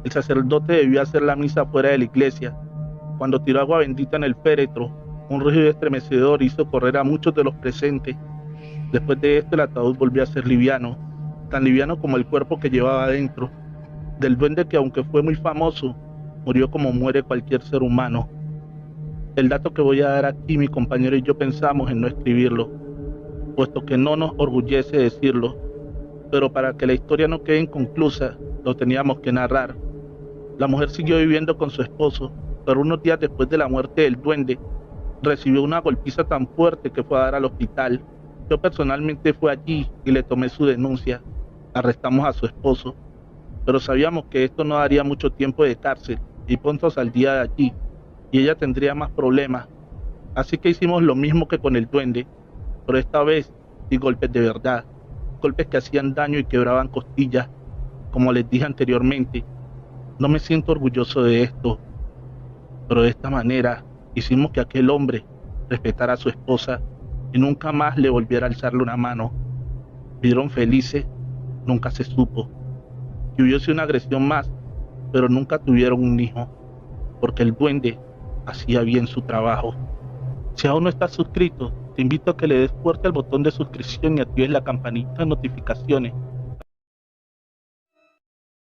El sacerdote debió hacer la misa fuera de la iglesia. Cuando tiró agua bendita en el féretro, un rugido estremecedor hizo correr a muchos de los presentes. Después de esto, el ataúd volvió a ser liviano, tan liviano como el cuerpo que llevaba adentro, del duende que, aunque fue muy famoso, murió como muere cualquier ser humano. El dato que voy a dar aquí, mi compañero y yo pensamos en no escribirlo, puesto que no nos orgullece decirlo, pero para que la historia no quede inconclusa, lo teníamos que narrar. La mujer siguió viviendo con su esposo, pero unos días después de la muerte del duende, recibió una golpiza tan fuerte que fue a dar al hospital. Yo personalmente fui allí y le tomé su denuncia. Arrestamos a su esposo, pero sabíamos que esto no daría mucho tiempo de cárcel y pronto saldría de allí y ella tendría más problemas. Así que hicimos lo mismo que con el duende, pero esta vez sí golpes de verdad, golpes que hacían daño y quebraban costillas. Como les dije anteriormente, no me siento orgulloso de esto, pero de esta manera hicimos que aquel hombre respetara a su esposa y nunca más le volviera a alzarle una mano. Vivieron felices, nunca se supo. Y hubiese una agresión más, pero nunca tuvieron un hijo, porque el duende hacía bien su trabajo. Si aún no estás suscrito, te invito a que le des fuerte al botón de suscripción y actives la campanita de notificaciones.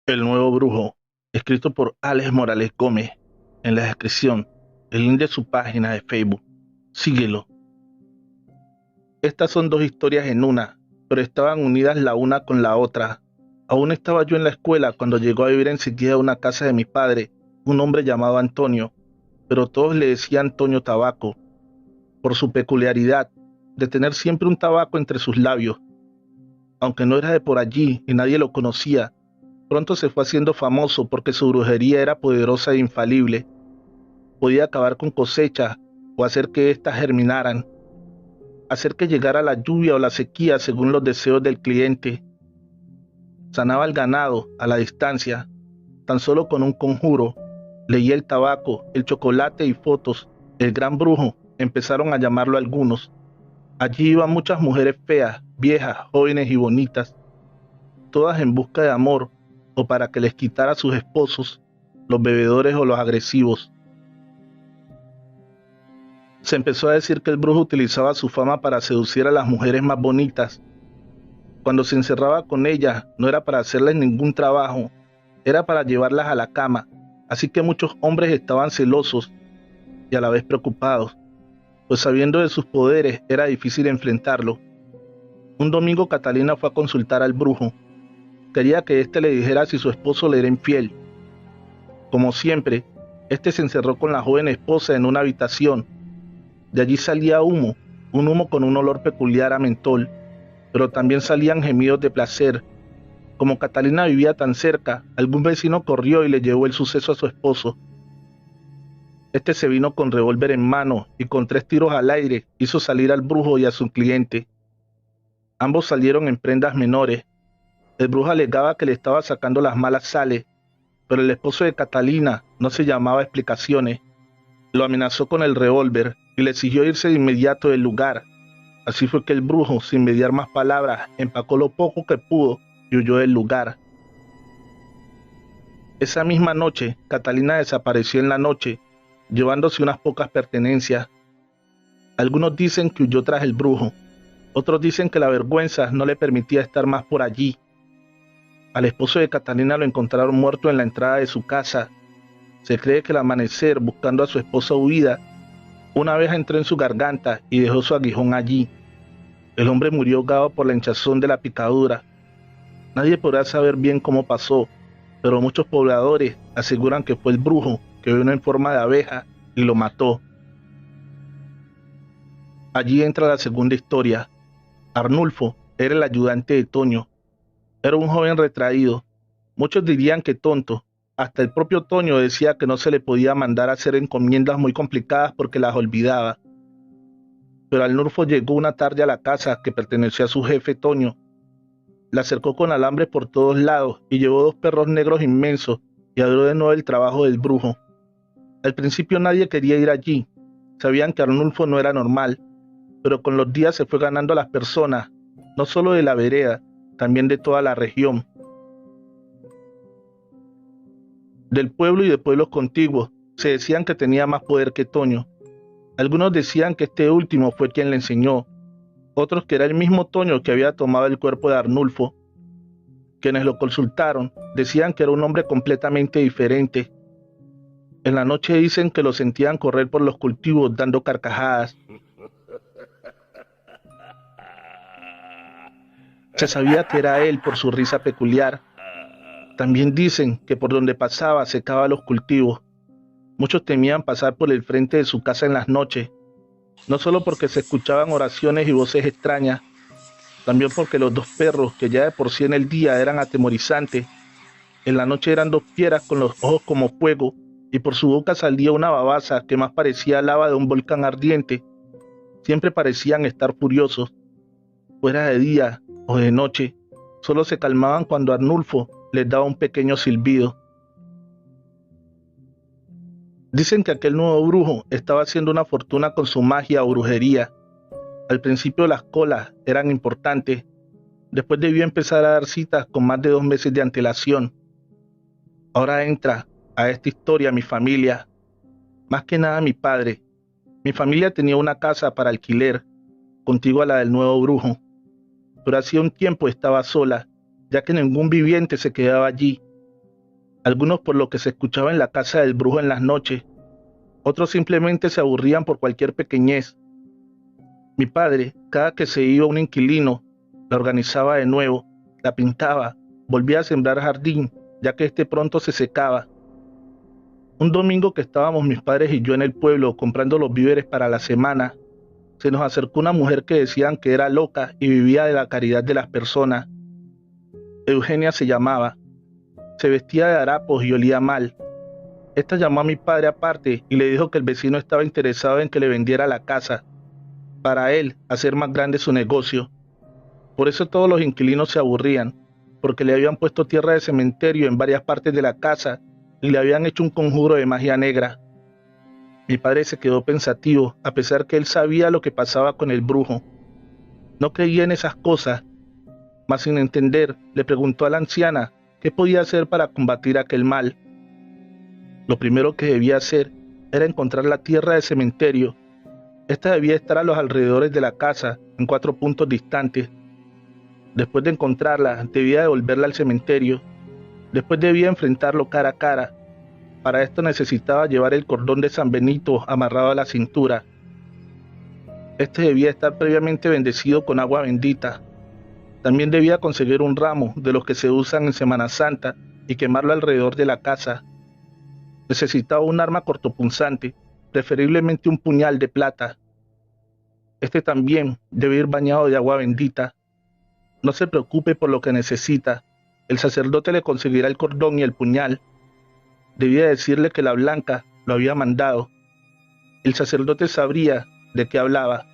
El nuevo brujo, escrito por Alex Morales Gómez. En la descripción, el link de su página de Facebook. Síguelo. Estas son dos historias en una, pero estaban unidas la una con la otra. Aún estaba yo en la escuela cuando llegó a vivir enseguida a una casa de mi padre, un hombre llamado Antonio, pero todos le decían Antonio Tabaco, por su peculiaridad de tener siempre un tabaco entre sus labios. Aunque no era de por allí y nadie lo conocía, pronto se fue haciendo famoso porque su brujería era poderosa e infalible. Podía acabar con cosechas o hacer que éstas germinaran, hacer que llegara la lluvia o la sequía según los deseos del cliente. Sanaba el ganado a la distancia, tan solo con un conjuro. Leía el tabaco, el chocolate y fotos. El gran brujo, empezaron a llamarlo algunos. Allí iban muchas mujeres feas, viejas, jóvenes y bonitas, todas en busca de amor o para que les quitara a sus esposos, los bebedores o los agresivos. Se empezó a decir que el brujo utilizaba su fama para seducir a las mujeres más bonitas. Cuando se encerraba con ellas, no era para hacerles ningún trabajo, era para llevarlas a la cama, así que muchos hombres estaban celosos y a la vez preocupados, pues sabiendo de sus poderes era difícil enfrentarlo. Un domingo Catalina fue a consultar al brujo. Quería que éste le dijera si su esposo le era infiel. Como siempre, este se encerró con la joven esposa en una habitación. De allí salía humo, un humo con un olor peculiar a mentol, pero también salían gemidos de placer. Como Catalina vivía tan cerca, algún vecino corrió y le llevó el suceso a su esposo. Este se vino con revólver en mano y con 3 tiros al aire hizo salir al brujo y a su cliente. Ambos salieron en prendas menores. El brujo alegaba que le estaba sacando las malas sales, pero el esposo de Catalina no se llamaba a explicaciones. Lo amenazó con el revólver y le exigió irse de inmediato del lugar. Así fue que el brujo, sin mediar más palabras, empacó lo poco que pudo y huyó del lugar. Esa misma noche, Catalina desapareció en la noche, llevándose unas pocas pertenencias. Algunos dicen que huyó tras el brujo, otros dicen que la vergüenza no le permitía estar más por allí. Al esposo de Catalina lo encontraron muerto en la entrada de su casa. Se cree que al amanecer, buscando a su esposa huida, una abeja entró en su garganta y dejó su aguijón allí. El hombre murió ahogado por la hinchazón de la picadura. Nadie podrá saber bien cómo pasó, pero muchos pobladores aseguran que fue el brujo que vino en forma de abeja y lo mató. Allí entra la segunda historia. Arnulfo era el ayudante de Toño. Era un joven retraído. Muchos dirían que tonto. Hasta el propio Toño decía que no se le podía mandar a hacer encomiendas muy complicadas porque las olvidaba. Pero Arnulfo llegó una tarde a la casa que pertenecía a su jefe Toño. La cercó con alambre por todos lados y llevó 2 perros negros inmensos y abrió de nuevo el trabajo del brujo. Al principio nadie quería ir allí. Sabían que Arnulfo no era normal, pero con los días se fue ganando a las personas, no solo de la vereda, también de toda la región. Del pueblo y de pueblos contiguos, se decían que tenía más poder que Toño. Algunos decían que este último fue quien le enseñó, otros que era el mismo Toño que había tomado el cuerpo de Arnulfo. Quienes lo consultaron decían que era un hombre completamente diferente. En la noche dicen que lo sentían correr por los cultivos dando carcajadas. Se sabía que era él por su risa peculiar. También dicen que por donde pasaba secaba los cultivos. Muchos temían pasar por el frente de su casa en las noches, no solo porque se escuchaban oraciones y voces extrañas, también porque los 2 perros, que ya de por sí en el día eran atemorizantes, en la noche eran 2 fieras con los ojos como fuego y por su boca salía una babasa que más parecía lava de un volcán ardiente. Siempre parecían estar furiosos. Fuera de día o de noche, solo se calmaban cuando Arnulfo les daba un pequeño silbido. Dicen que aquel nuevo brujo estaba haciendo una fortuna con su magia o brujería. Al principio las colas eran importantes, después debió empezar a dar citas con más de 2 meses de antelación. Ahora entra a esta historia mi familia, más que nada mi padre. Mi familia tenía una casa para alquiler, contigua a la del nuevo brujo, pero hacía un tiempo estaba sola, ya que ningún viviente se quedaba allí. Algunos por lo que se escuchaba en la casa del brujo en las noches, otros simplemente se aburrían por cualquier pequeñez. Mi padre, cada que se iba un inquilino, la organizaba de nuevo, la pintaba, volvía a sembrar jardín, ya que este pronto se secaba. Un domingo que estábamos mis padres y yo en el pueblo comprando los víveres para la semana, se nos acercó una mujer que decían que era loca y vivía de la caridad de las personas. Eugenia se llamaba. Se vestía de harapos y olía mal. Esta llamó a mi padre aparte y le dijo que el vecino estaba interesado en que le vendiera la casa, para él hacer más grande su negocio. Por eso todos los inquilinos se aburrían, porque le habían puesto tierra de cementerio en varias partes de la casa y le habían hecho un conjuro de magia negra. Mi padre se quedó pensativo, a pesar que él sabía lo que pasaba con el brujo. No creía en esas cosas, mas sin entender, le preguntó a la anciana qué podía hacer para combatir aquel mal. Lo primero que debía hacer era encontrar la tierra de cementerio. Esta debía estar a los alrededores de la casa, en 4 puntos distantes. Después de encontrarla, debía devolverla al cementerio. Después debía enfrentarlo cara a cara. Para esto necesitaba llevar el cordón de San Benito amarrado a la cintura. Este debía estar previamente bendecido con agua bendita. También debía conseguir un ramo de los que se usan en Semana Santa y quemarlo alrededor de la casa. Necesitaba un arma cortopunzante, preferiblemente un puñal de plata. Este también debe ir bañado de agua bendita. No se preocupe por lo que necesita. El sacerdote le conseguirá el cordón y el puñal. Debía decirle que la blanca lo había mandado. El sacerdote sabría de qué hablaba.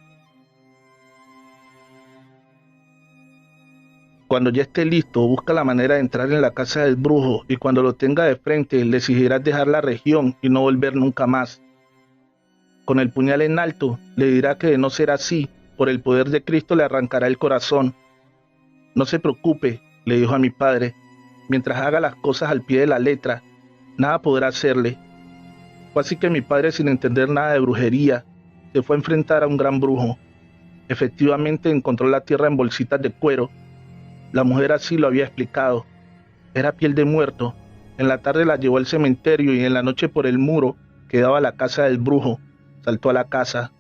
Cuando ya esté listo, busca la manera de entrar en la casa del brujo y cuando lo tenga de frente, le exigirás dejar la región y no volver nunca más. Con el puñal en alto, le dirá que de no ser así, por el poder de Cristo le arrancará el corazón. No se preocupe, le dijo a mi padre, mientras haga las cosas al pie de la letra, nada podrá hacerle. Fue así que mi padre, sin entender nada de brujería, se fue a enfrentar a un gran brujo. Efectivamente encontró la tierra en bolsitas de cuero. La mujer así lo había explicado. Era piel de muerto. En la tarde la llevó al cementerio y en la noche por el muro que daba a la casa del brujo. Saltó a la casa.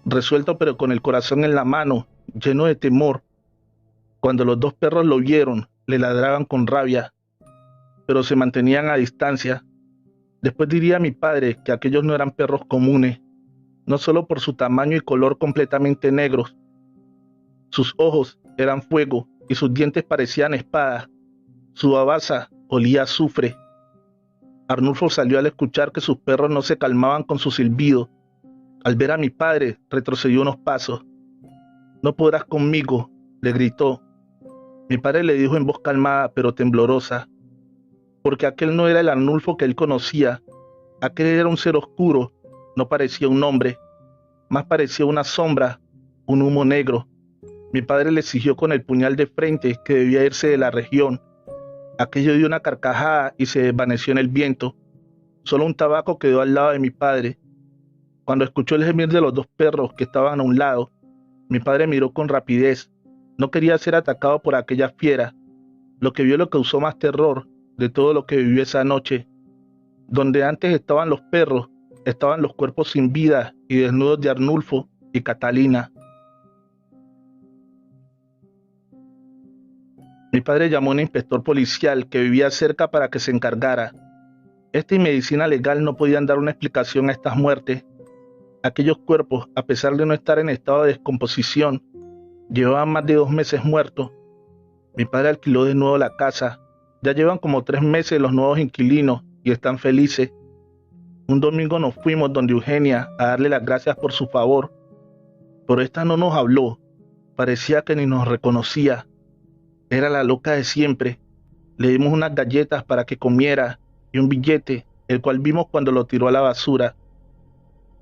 Resuelto pero con el corazón en la mano, lleno de temor. Cuando los dos perros lo vieron, le ladraban con rabia, pero se mantenían a distancia. Después diría mi padre que aquellos no eran perros comunes, no solo por su tamaño y color completamente negros. Sus ojos eran fuego y sus dientes parecían espadas. Su babasa olía a azufre. Arnulfo salió al escuchar que sus perros no se calmaban con su silbido. Al ver a mi padre, retrocedió unos pasos. «No podrás conmigo», le gritó. Mi padre le dijo en voz calmada pero temblorosa, porque aquel no era el Arnulfo que él conocía. Aquel era un ser oscuro, no parecía un hombre, más parecía una sombra, un humo negro. Mi padre le exigió con el puñal de frente que debía irse de la región. Aquello dio una carcajada y se desvaneció en el viento. Solo un tabaco quedó al lado de mi padre. Cuando escuchó el gemir de los dos perros que estaban a un lado, mi padre miró con rapidez. No quería ser atacado por aquella fiera. Lo que vio lo causó más terror de todo lo que vivió esa noche. Donde antes estaban los perros, estaban los cuerpos sin vida y desnudos de Arnulfo y Catalina. Mi padre llamó a un inspector policial que vivía cerca para que se encargara. Esta y medicina legal no podían dar una explicación a estas muertes. Aquellos cuerpos, a pesar de no estar en estado de descomposición, llevaban más de 2 meses muertos. Mi padre alquiló de nuevo la casa. Ya llevan como 3 meses los nuevos inquilinos y están felices. Un domingo nos fuimos donde Eugenia a darle las gracias por su favor. Pero esta no nos habló. Parecía que ni nos reconocía. Era la loca de siempre. Le dimos unas galletas para que comiera y un billete, el cual vimos cuando lo tiró a la basura.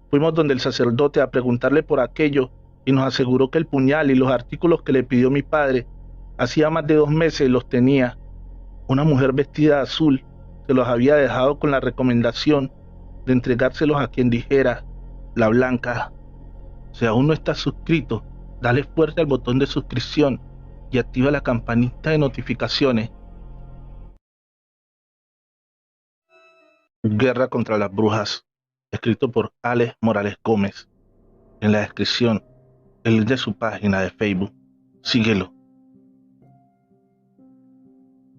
Fuimos donde el sacerdote a preguntarle por aquello y nos aseguró que el puñal y los artículos que le pidió mi padre hacía más de 2 meses los tenía. Una mujer vestida de azul se los había dejado con la recomendación de entregárselos a quien dijera, la blanca. Si aún no estás suscrito, dale fuerte al botón de suscripción y activa la campanita de notificaciones. Guerra contra las brujas, escrito por Alex Morales Gómez. En la descripción, el link de su página de Facebook. Síguelo.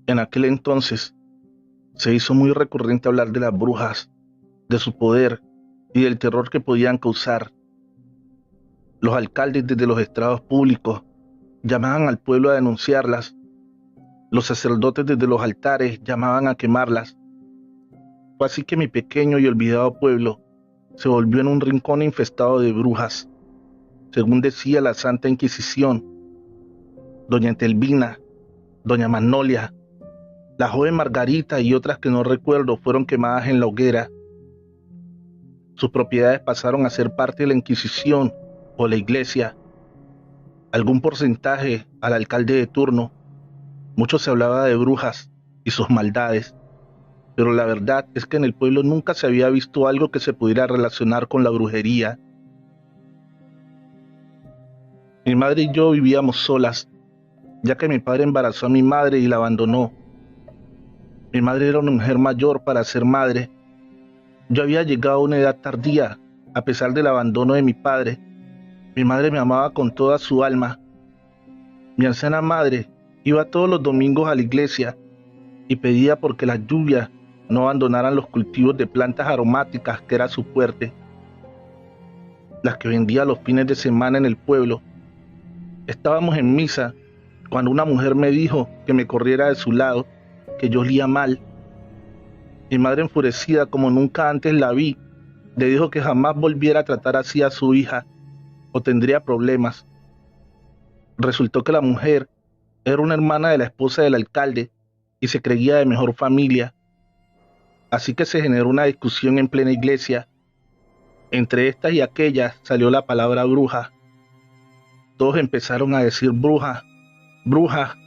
En aquel entonces, se hizo muy recurrente hablar de las brujas, de su poder y del terror que podían causar. Los alcaldes desde los estrados públicos llamaban al pueblo a denunciarlas. Los sacerdotes desde los altares llamaban a quemarlas. Fue así que mi pequeño y olvidado pueblo se volvió en un rincón infestado de brujas, según decía la Santa Inquisición. Doña Entelvina, Doña Magnolia, la joven Margarita y otras que no recuerdo fueron quemadas en la hoguera. Sus propiedades pasaron a ser parte de la Inquisición o la Iglesia. Algún porcentaje al alcalde de turno. Mucho se hablaba de brujas y sus maldades, pero la verdad es que en el pueblo nunca se había visto algo que se pudiera relacionar con la brujería. Mi madre y yo vivíamos solas, ya que mi padre embarazó a mi madre y la abandonó. Mi madre era una mujer mayor para ser madre. Yo había llegado a una edad tardía, a pesar del abandono de mi padre. Mi madre me amaba con toda su alma. Mi anciana madre iba todos los domingos a la iglesia y pedía porque las lluvias no abandonaran los cultivos de plantas aromáticas, que era su fuerte, las que vendía los fines de semana en el pueblo. Estábamos en misa cuando una mujer me dijo que me corriera de su lado, que yo olía mal. Mi madre, enfurecida como nunca antes la vi, le dijo que jamás volviera a tratar así a su hija o tendría problemas. Resultó que la mujer era una hermana de la esposa del alcalde y se creía de mejor familia. Así que se generó una discusión en plena iglesia. Entre estas y aquellas salió la palabra bruja. Todos empezaron a decir bruja, bruja,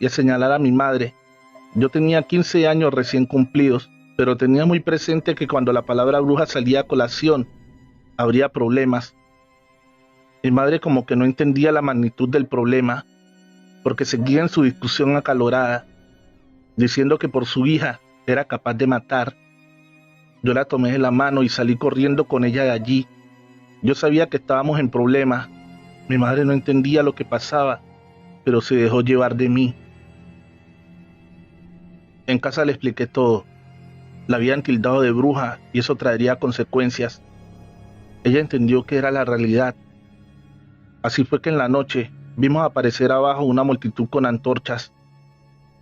y a señalar a mi madre. Yo tenía 15 años recién cumplidos, pero tenía muy presente que cuando la palabra bruja salía a colación, habría problemas. Mi madre como que no entendía la magnitud del problema, porque seguía en su discusión acalorada, diciendo que por su hija era capaz de matar. Yo la tomé de la mano y salí corriendo con ella de allí. Yo sabía que estábamos en problemas. Mi madre no entendía lo que pasaba, pero se dejó llevar de mí. En casa le expliqué todo. La habían tildado de bruja y eso traería consecuencias. Ella entendió que era la realidad. Así fue que en la noche vimos aparecer abajo una multitud con antorchas.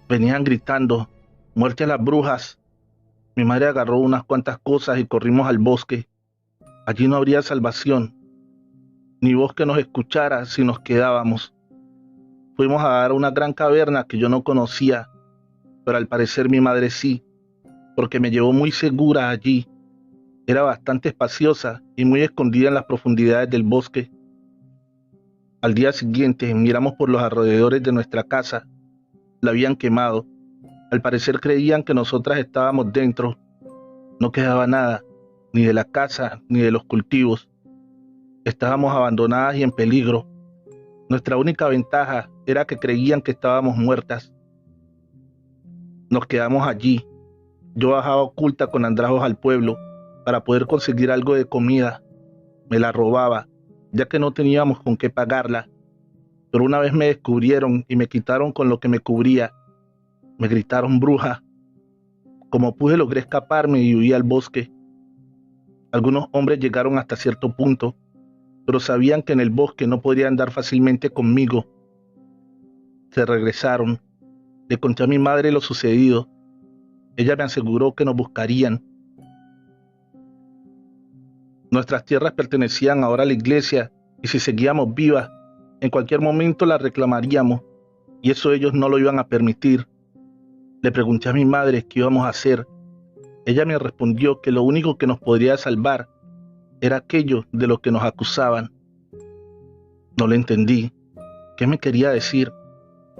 Venían gritando, muerte a las brujas. Mi madre agarró unas cuantas cosas y corrimos al bosque. Allí no habría salvación, ni voz que nos escuchara si nos quedábamos. Fuimos a dar a una gran caverna que yo no conocía, pero al parecer mi madre sí, porque me llevó muy segura allí. Era bastante espaciosa y muy escondida en las profundidades del bosque. Al día siguiente miramos por los alrededores de nuestra casa. La habían quemado. Al parecer creían que nosotras estábamos dentro. No quedaba nada, ni de la casa ni de los cultivos. Estábamos abandonadas y en peligro. Nuestra única ventaja era que creían que estábamos muertas. Nos quedamos allí. Yo bajaba oculta con andrajos al pueblo para poder conseguir algo de comida. Me la robaba, ya que no teníamos con qué pagarla. Pero una vez me descubrieron y me quitaron con lo que me cubría. Me gritaron bruja. Como pude logré escaparme y huí al bosque. Algunos hombres llegaron hasta cierto punto, pero sabían que en el bosque no podrían andar fácilmente conmigo. Se regresaron. Le conté a mi madre lo sucedido. Ella me aseguró que nos buscarían. Nuestras tierras pertenecían ahora a la iglesia y si seguíamos vivas, en cualquier momento las reclamaríamos y eso ellos no lo iban a permitir. Le pregunté a mi madre qué íbamos a hacer. Ella me respondió que lo único que nos podría salvar era aquello de lo que nos acusaban. No le entendí. ¿Qué me quería decir?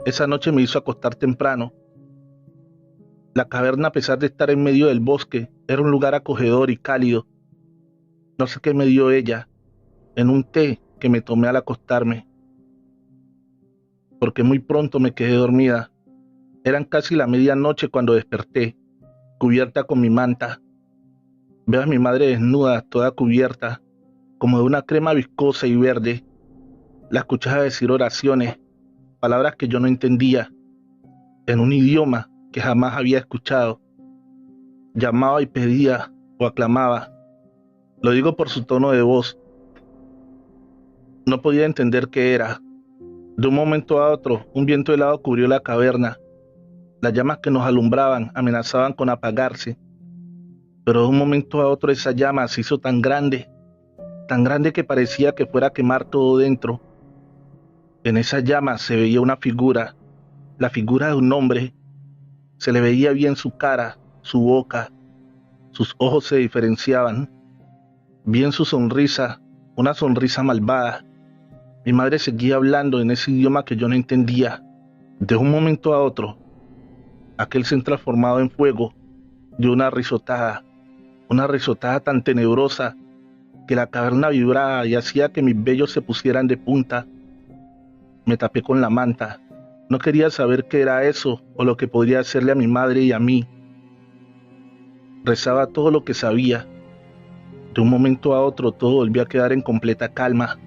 Esa noche me hizo acostar temprano. La caverna, a pesar de estar en medio del bosque, era un lugar acogedor y cálido. No sé qué me dio ella, en un té que me tomé al acostarme, porque muy pronto me quedé dormida. Eran casi la medianoche cuando desperté, cubierta con mi manta. Veo a mi madre desnuda, toda cubierta, como de una crema viscosa y verde. La escuchaba decir oraciones, palabras que yo no entendía, en un idioma que jamás había escuchado. Llamaba y pedía o aclamaba. Lo digo por su tono de voz. No podía entender qué era. De un momento a otro, un viento helado cubrió la caverna. Las llamas que nos alumbraban amenazaban con apagarse. Pero de un momento a otro esa llama se hizo tan grande que parecía que fuera a quemar todo dentro. En esa llama se veía una figura, la figura de un hombre. Se le veía bien su cara, su boca, sus ojos se diferenciaban. Bien su sonrisa, una sonrisa malvada. Mi madre seguía hablando en ese idioma que yo no entendía. De un momento a otro, aquel ser transformado en fuego dio una risotada tan tenebrosa que la caverna vibraba y hacía que mis vellos se pusieran de punta. Me tapé con la manta. No quería saber qué era eso o lo que podría hacerle a mi madre y a mí. Rezaba todo lo que sabía. De un momento a otro todo volvió a quedar en completa calma.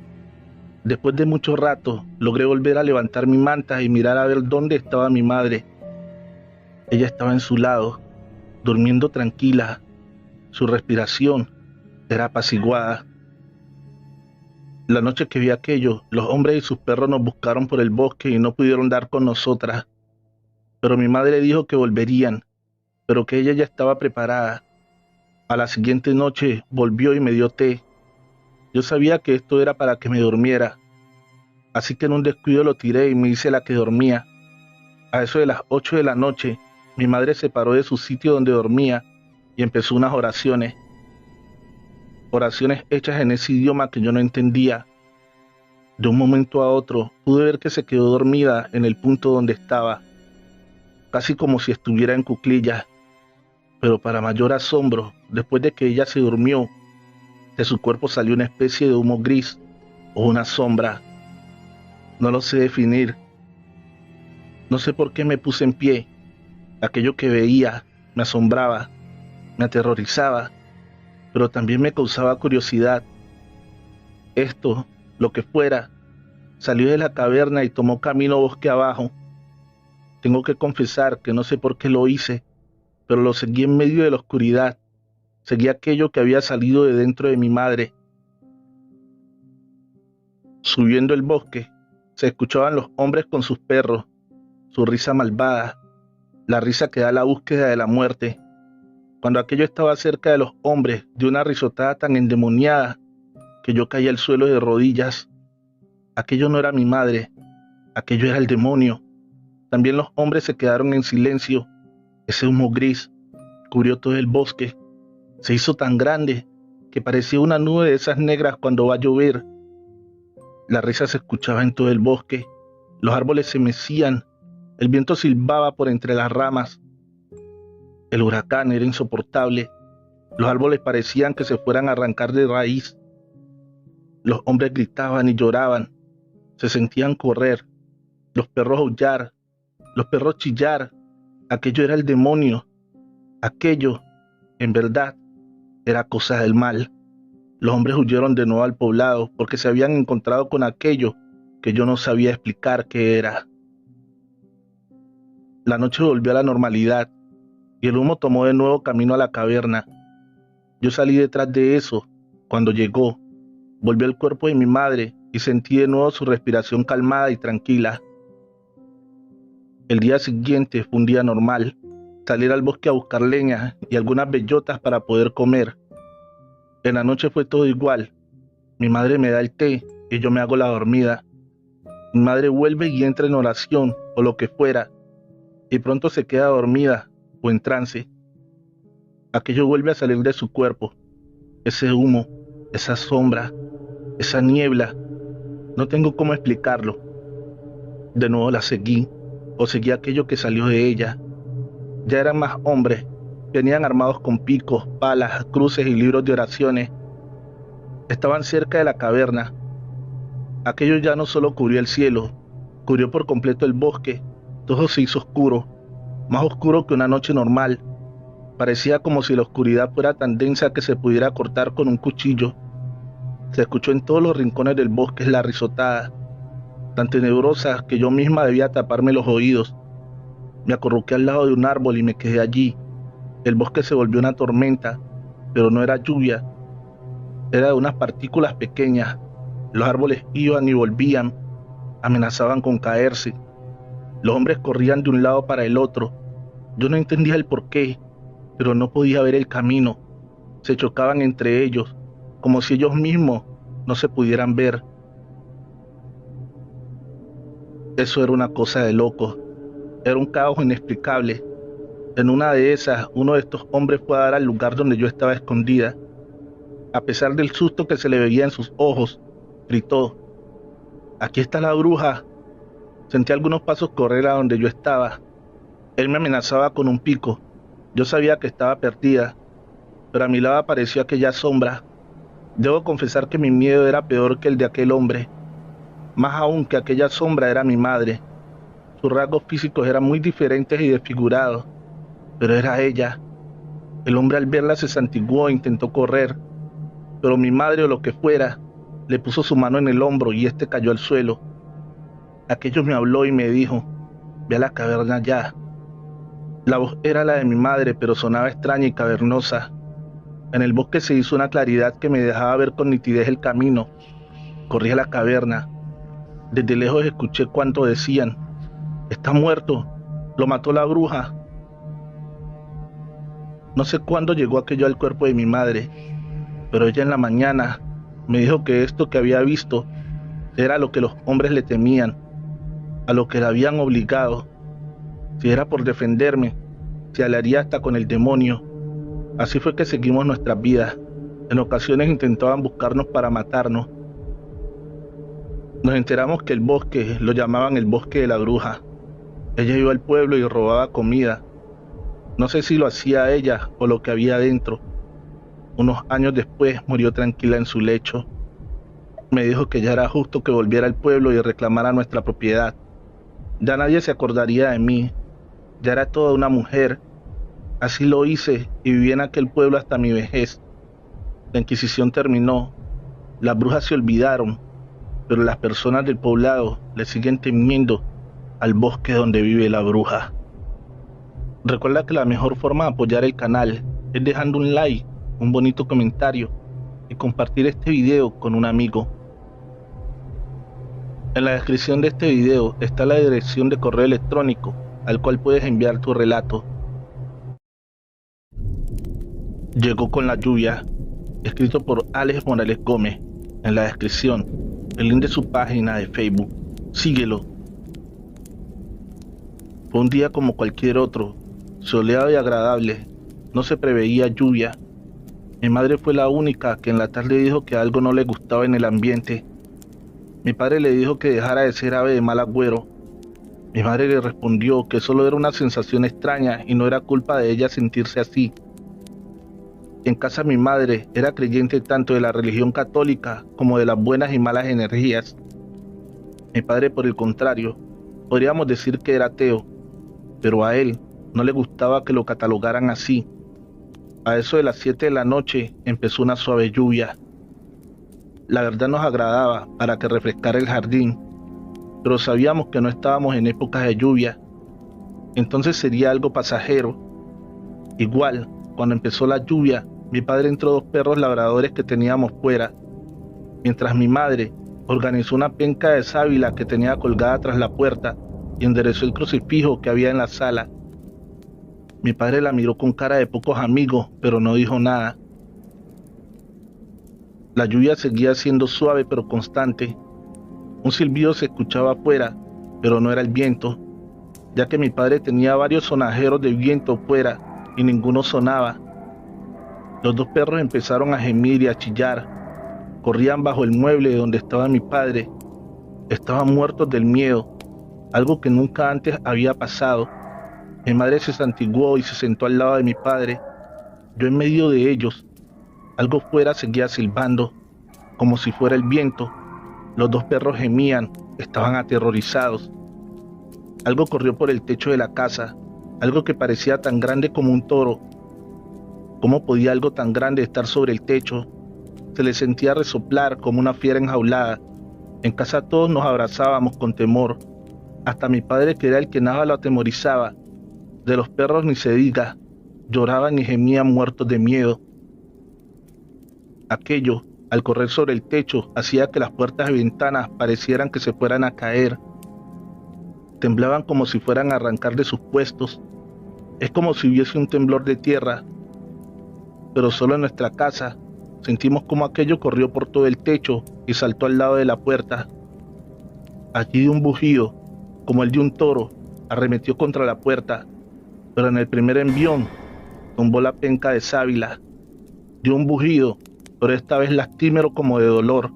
Después de mucho rato logré volver a levantar mi manta y mirar a ver dónde estaba mi madre. Ella estaba en su lado. durmiendo tranquila. Su respiración era apaciguada. La noche que vi aquello, los hombres y sus perros nos buscaron por el bosque y no pudieron dar con nosotras. Pero mi madre dijo que volverían, pero que ella ya estaba preparada. A la siguiente noche volvió y me dio té. Yo sabía que esto era para que me durmiera, así que en un descuido lo tiré y me hice la que dormía. A eso de las 8 de la noche, mi madre se paró de su sitio donde dormía y empezó unas oraciones. Oraciones hechas en ese idioma que yo no entendía. De un momento a otro pude ver que se quedó dormida en el punto donde estaba, casi como si estuviera en cuclillas. Pero para mayor asombro, después de que ella se durmió, de su cuerpo salió una especie de humo gris o una sombra. No lo sé definir. No sé por qué me puse en pie. Aquello que veía me asombraba, me aterrorizaba, pero también me causaba curiosidad. Esto, lo que fuera, salió de la caverna y tomó camino bosque abajo. Tengo que confesar que no sé por qué lo hice, pero lo seguí en medio de la oscuridad. Seguí aquello que había salido de dentro de mi madre. Subiendo el bosque, se escuchaban los hombres con sus perros, su risa malvada, la risa que da la búsqueda de la muerte. Cuando aquello estaba cerca de los hombres, de una risotada tan endemoniada que yo caí al suelo de rodillas. Aquello no era mi madre, aquello era el demonio. También los hombres se quedaron en silencio. Ese humo gris cubrió todo el bosque. Se hizo tan grande que parecía una nube de esas negras cuando va a llover. La risa se escuchaba en todo el bosque. Los árboles se mecían. El viento silbaba por entre las ramas. El huracán era insoportable. Los árboles parecían que se fueran a arrancar de raíz. Los hombres gritaban y lloraban. Se sentían correr. Los perros aullar. Los perros chillar. Aquello era el demonio. Aquello, en verdad, era cosa del mal. Los hombres huyeron de nuevo al poblado porque se habían encontrado con aquello que yo no sabía explicar qué era. La noche volvió a la normalidad y el humo tomó de nuevo camino a la caverna. Yo salí detrás de eso. Cuando llegó, volvió al cuerpo de mi madre y sentí de nuevo su respiración calmada y tranquila. El día siguiente fue un día normal. Salir al bosque a buscar leña y algunas bellotas para poder comer. En la noche fue todo igual. Mi madre me da el té y yo me hago la dormida. Mi madre vuelve y entra en oración o lo que fuera, y pronto se queda dormida o en trance. Aquello vuelve a salir de su cuerpo. Ese humo, esa sombra, esa niebla. No tengo cómo explicarlo. De nuevo la seguí, o seguí aquello que salió de ella. Ya eran más hombres. Venían armados con picos, palas, cruces y libros de oraciones. Estaban cerca de la caverna. Aquello ya no solo cubrió el cielo, cubrió por completo el bosque. Todo se hizo oscuro, más oscuro que una noche normal. Parecía como si la oscuridad fuera tan densa que se pudiera cortar con un cuchillo. Se escuchó en todos los rincones del bosque la risotada, tan tenebrosa que yo misma debía taparme los oídos. Me acurruqué al lado de un árbol y me quedé allí. El bosque se volvió una tormenta, pero no era lluvia. Era de unas partículas pequeñas. Los árboles iban y volvían, amenazaban con caerse. Los hombres corrían de un lado para el otro. Yo no entendía el porqué, pero no podía ver el camino. Se chocaban entre ellos, como si ellos mismos no se pudieran ver. Eso era una cosa de locos. Era un caos inexplicable. En una de esas, uno de estos hombres fue a dar al lugar donde yo estaba escondida. A pesar del susto que se le veía en sus ojos, gritó: «¡Aquí está la bruja!». Sentí algunos pasos correr a donde yo estaba. Él me amenazaba con un pico. Yo sabía que estaba perdida, pero a mi lado apareció aquella sombra. Debo confesar que mi miedo era peor que el de aquel hombre. Más aún que aquella sombra era mi madre. Sus rasgos físicos eran muy diferentes y desfigurados, pero era ella. El hombre al verla se santiguó e intentó correr, pero mi madre o lo que fuera, le puso su mano en el hombro y este cayó al suelo. Aquello me habló y me dijo: «Ve a la caverna ya». La voz era la de mi madre, pero sonaba extraña y cavernosa. En el bosque se hizo una claridad que me dejaba ver con nitidez el camino. Corrí a la caverna. Desde lejos escuché cuánto decían: está muerto, lo mató la bruja. No sé cuándo llegó aquello al cuerpo de mi madre, pero ella en la mañana me dijo que esto que había visto era lo que los hombres le temían, a lo que la habían obligado. Si era por defenderme, se aliaría hasta con el demonio. Así fue que seguimos nuestras vidas. En ocasiones intentaban buscarnos para matarnos. Nos enteramos que el bosque lo llamaban el bosque de la bruja. Ella iba al pueblo y robaba comida. No sé si lo hacía ella o lo que había dentro. Unos años después murió tranquila en su lecho. Me dijo que ya era justo que volviera al pueblo y reclamara nuestra propiedad. Ya nadie se acordaría de mí. Ya era toda una mujer. Así lo hice y viví en aquel pueblo hasta mi vejez. La Inquisición terminó. Las brujas se olvidaron, pero las personas del poblado le siguen temiendo al bosque donde vive la bruja. Recuerda que la mejor forma de apoyar el canal es dejando un like, un bonito comentario y compartir este video con un amigo. En la descripción de este video está la dirección de correo electrónico al cual puedes enviar tu relato. Llegó con la lluvia, escrito por Alex Morales Gómez. En la descripción, el link de su página de Facebook. Síguelo. Fue un día como cualquier otro, soleado y agradable. No se preveía lluvia. Mi madre fue la única que en la tarde dijo que algo no le gustaba en el ambiente. Mi padre le dijo que dejara de ser ave de mal agüero. Mi madre le respondió que solo era una sensación extraña y no era culpa de ella sentirse así. En casa mi madre era creyente tanto de la religión católica como de las buenas y malas energías. Mi padre, por el contrario, podríamos decir que era ateo, pero a él no le gustaba que lo catalogaran así. A eso de las 7 de la noche empezó una suave lluvia. La verdad nos agradaba para que refrescara el jardín, pero sabíamos que no estábamos en épocas de lluvia, entonces sería algo pasajero. Igual, cuando empezó la lluvia, mi padre entró 2 perros labradores que teníamos fuera, mientras mi madre organizó una penca de sábila que tenía colgada tras la puerta y enderezó el crucifijo que había en la sala. Mi padre la miró con cara de pocos amigos, pero no dijo nada. La lluvia seguía siendo suave pero constante. Un silbido se escuchaba afuera, pero no era el viento, ya que mi padre tenía varios sonajeros de viento fuera y ninguno sonaba. Los 2 perros empezaron a gemir y a chillar. Corrían bajo el mueble donde estaba mi padre. Estaban muertos del miedo, algo que nunca antes había pasado. Mi madre se santiguó y se sentó al lado de mi padre. Yo en medio de ellos. Algo fuera seguía silbando, como si fuera el viento. Los 2 perros gemían, estaban aterrorizados. Algo corrió por el techo de la casa, algo que parecía tan grande como un toro. ¿Cómo podía algo tan grande estar sobre el techo? Se le sentía resoplar como una fiera enjaulada. En casa todos nos abrazábamos con temor. Hasta mi padre, que era el que nada lo atemorizaba. De los perros ni se diga, lloraban y gemían muertos de miedo. Aquello, al correr sobre el techo, hacía que las puertas y ventanas parecieran que se fueran a caer. Temblaban como si fueran a arrancar de sus puestos. Es como si hubiese un temblor de tierra. Pero solo en nuestra casa sentimos como aquello corrió por todo el techo y saltó al lado de la puerta. Allí de un bujío, como el de un toro, arremetió contra la puerta, pero en el primer envión tumbó la penca de sábila. Dio un bujido, pero esta vez lastimero como de dolor.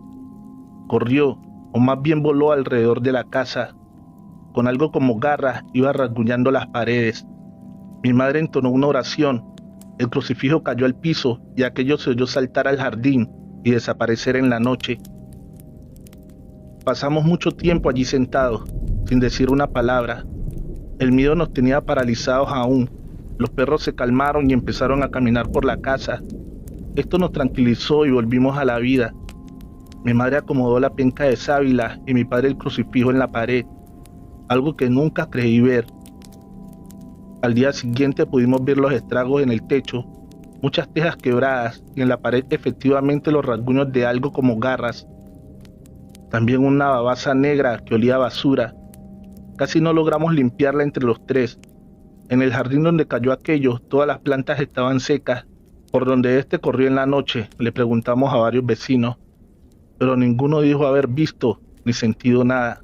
Corrió, o más bien voló alrededor de la casa. Con algo como garras iba rasguñando las paredes. Mi madre entonó una oración. El crucifijo cayó al piso y aquello se oyó saltar al jardín y desaparecer en la noche. Pasamos mucho tiempo allí sentados, sin decir una palabra. El miedo nos tenía paralizados aún. Los perros se calmaron y empezaron a caminar por la casa. Esto nos tranquilizó y volvimos a la vida. Mi madre acomodó la penca de sábila y mi padre el crucifijo en la pared, algo que nunca creí ver. Al día siguiente pudimos ver los estragos en el techo, muchas tejas quebradas y en la pared efectivamente los rasguños de algo como garras. También una babasa negra que olía a basura. Casi no logramos limpiarla entre los tres. En el jardín donde cayó aquello, todas las plantas estaban secas. Por donde este corrió en la noche, le preguntamos a varios vecinos, pero ninguno dijo haber visto ni sentido nada.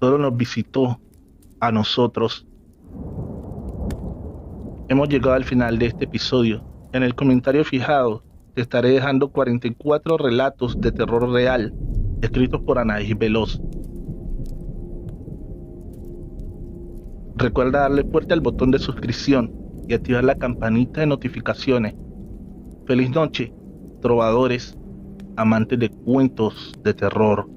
Solo nos visitó a nosotros. Hemos llegado al final de este episodio. En el comentario fijado te estaré dejando 44 relatos de terror real, escritos por Anaís Veloz. Recuerda darle fuerte al botón de suscripción y activar la campanita de notificaciones. Feliz noche, trovadores, amantes de cuentos de terror.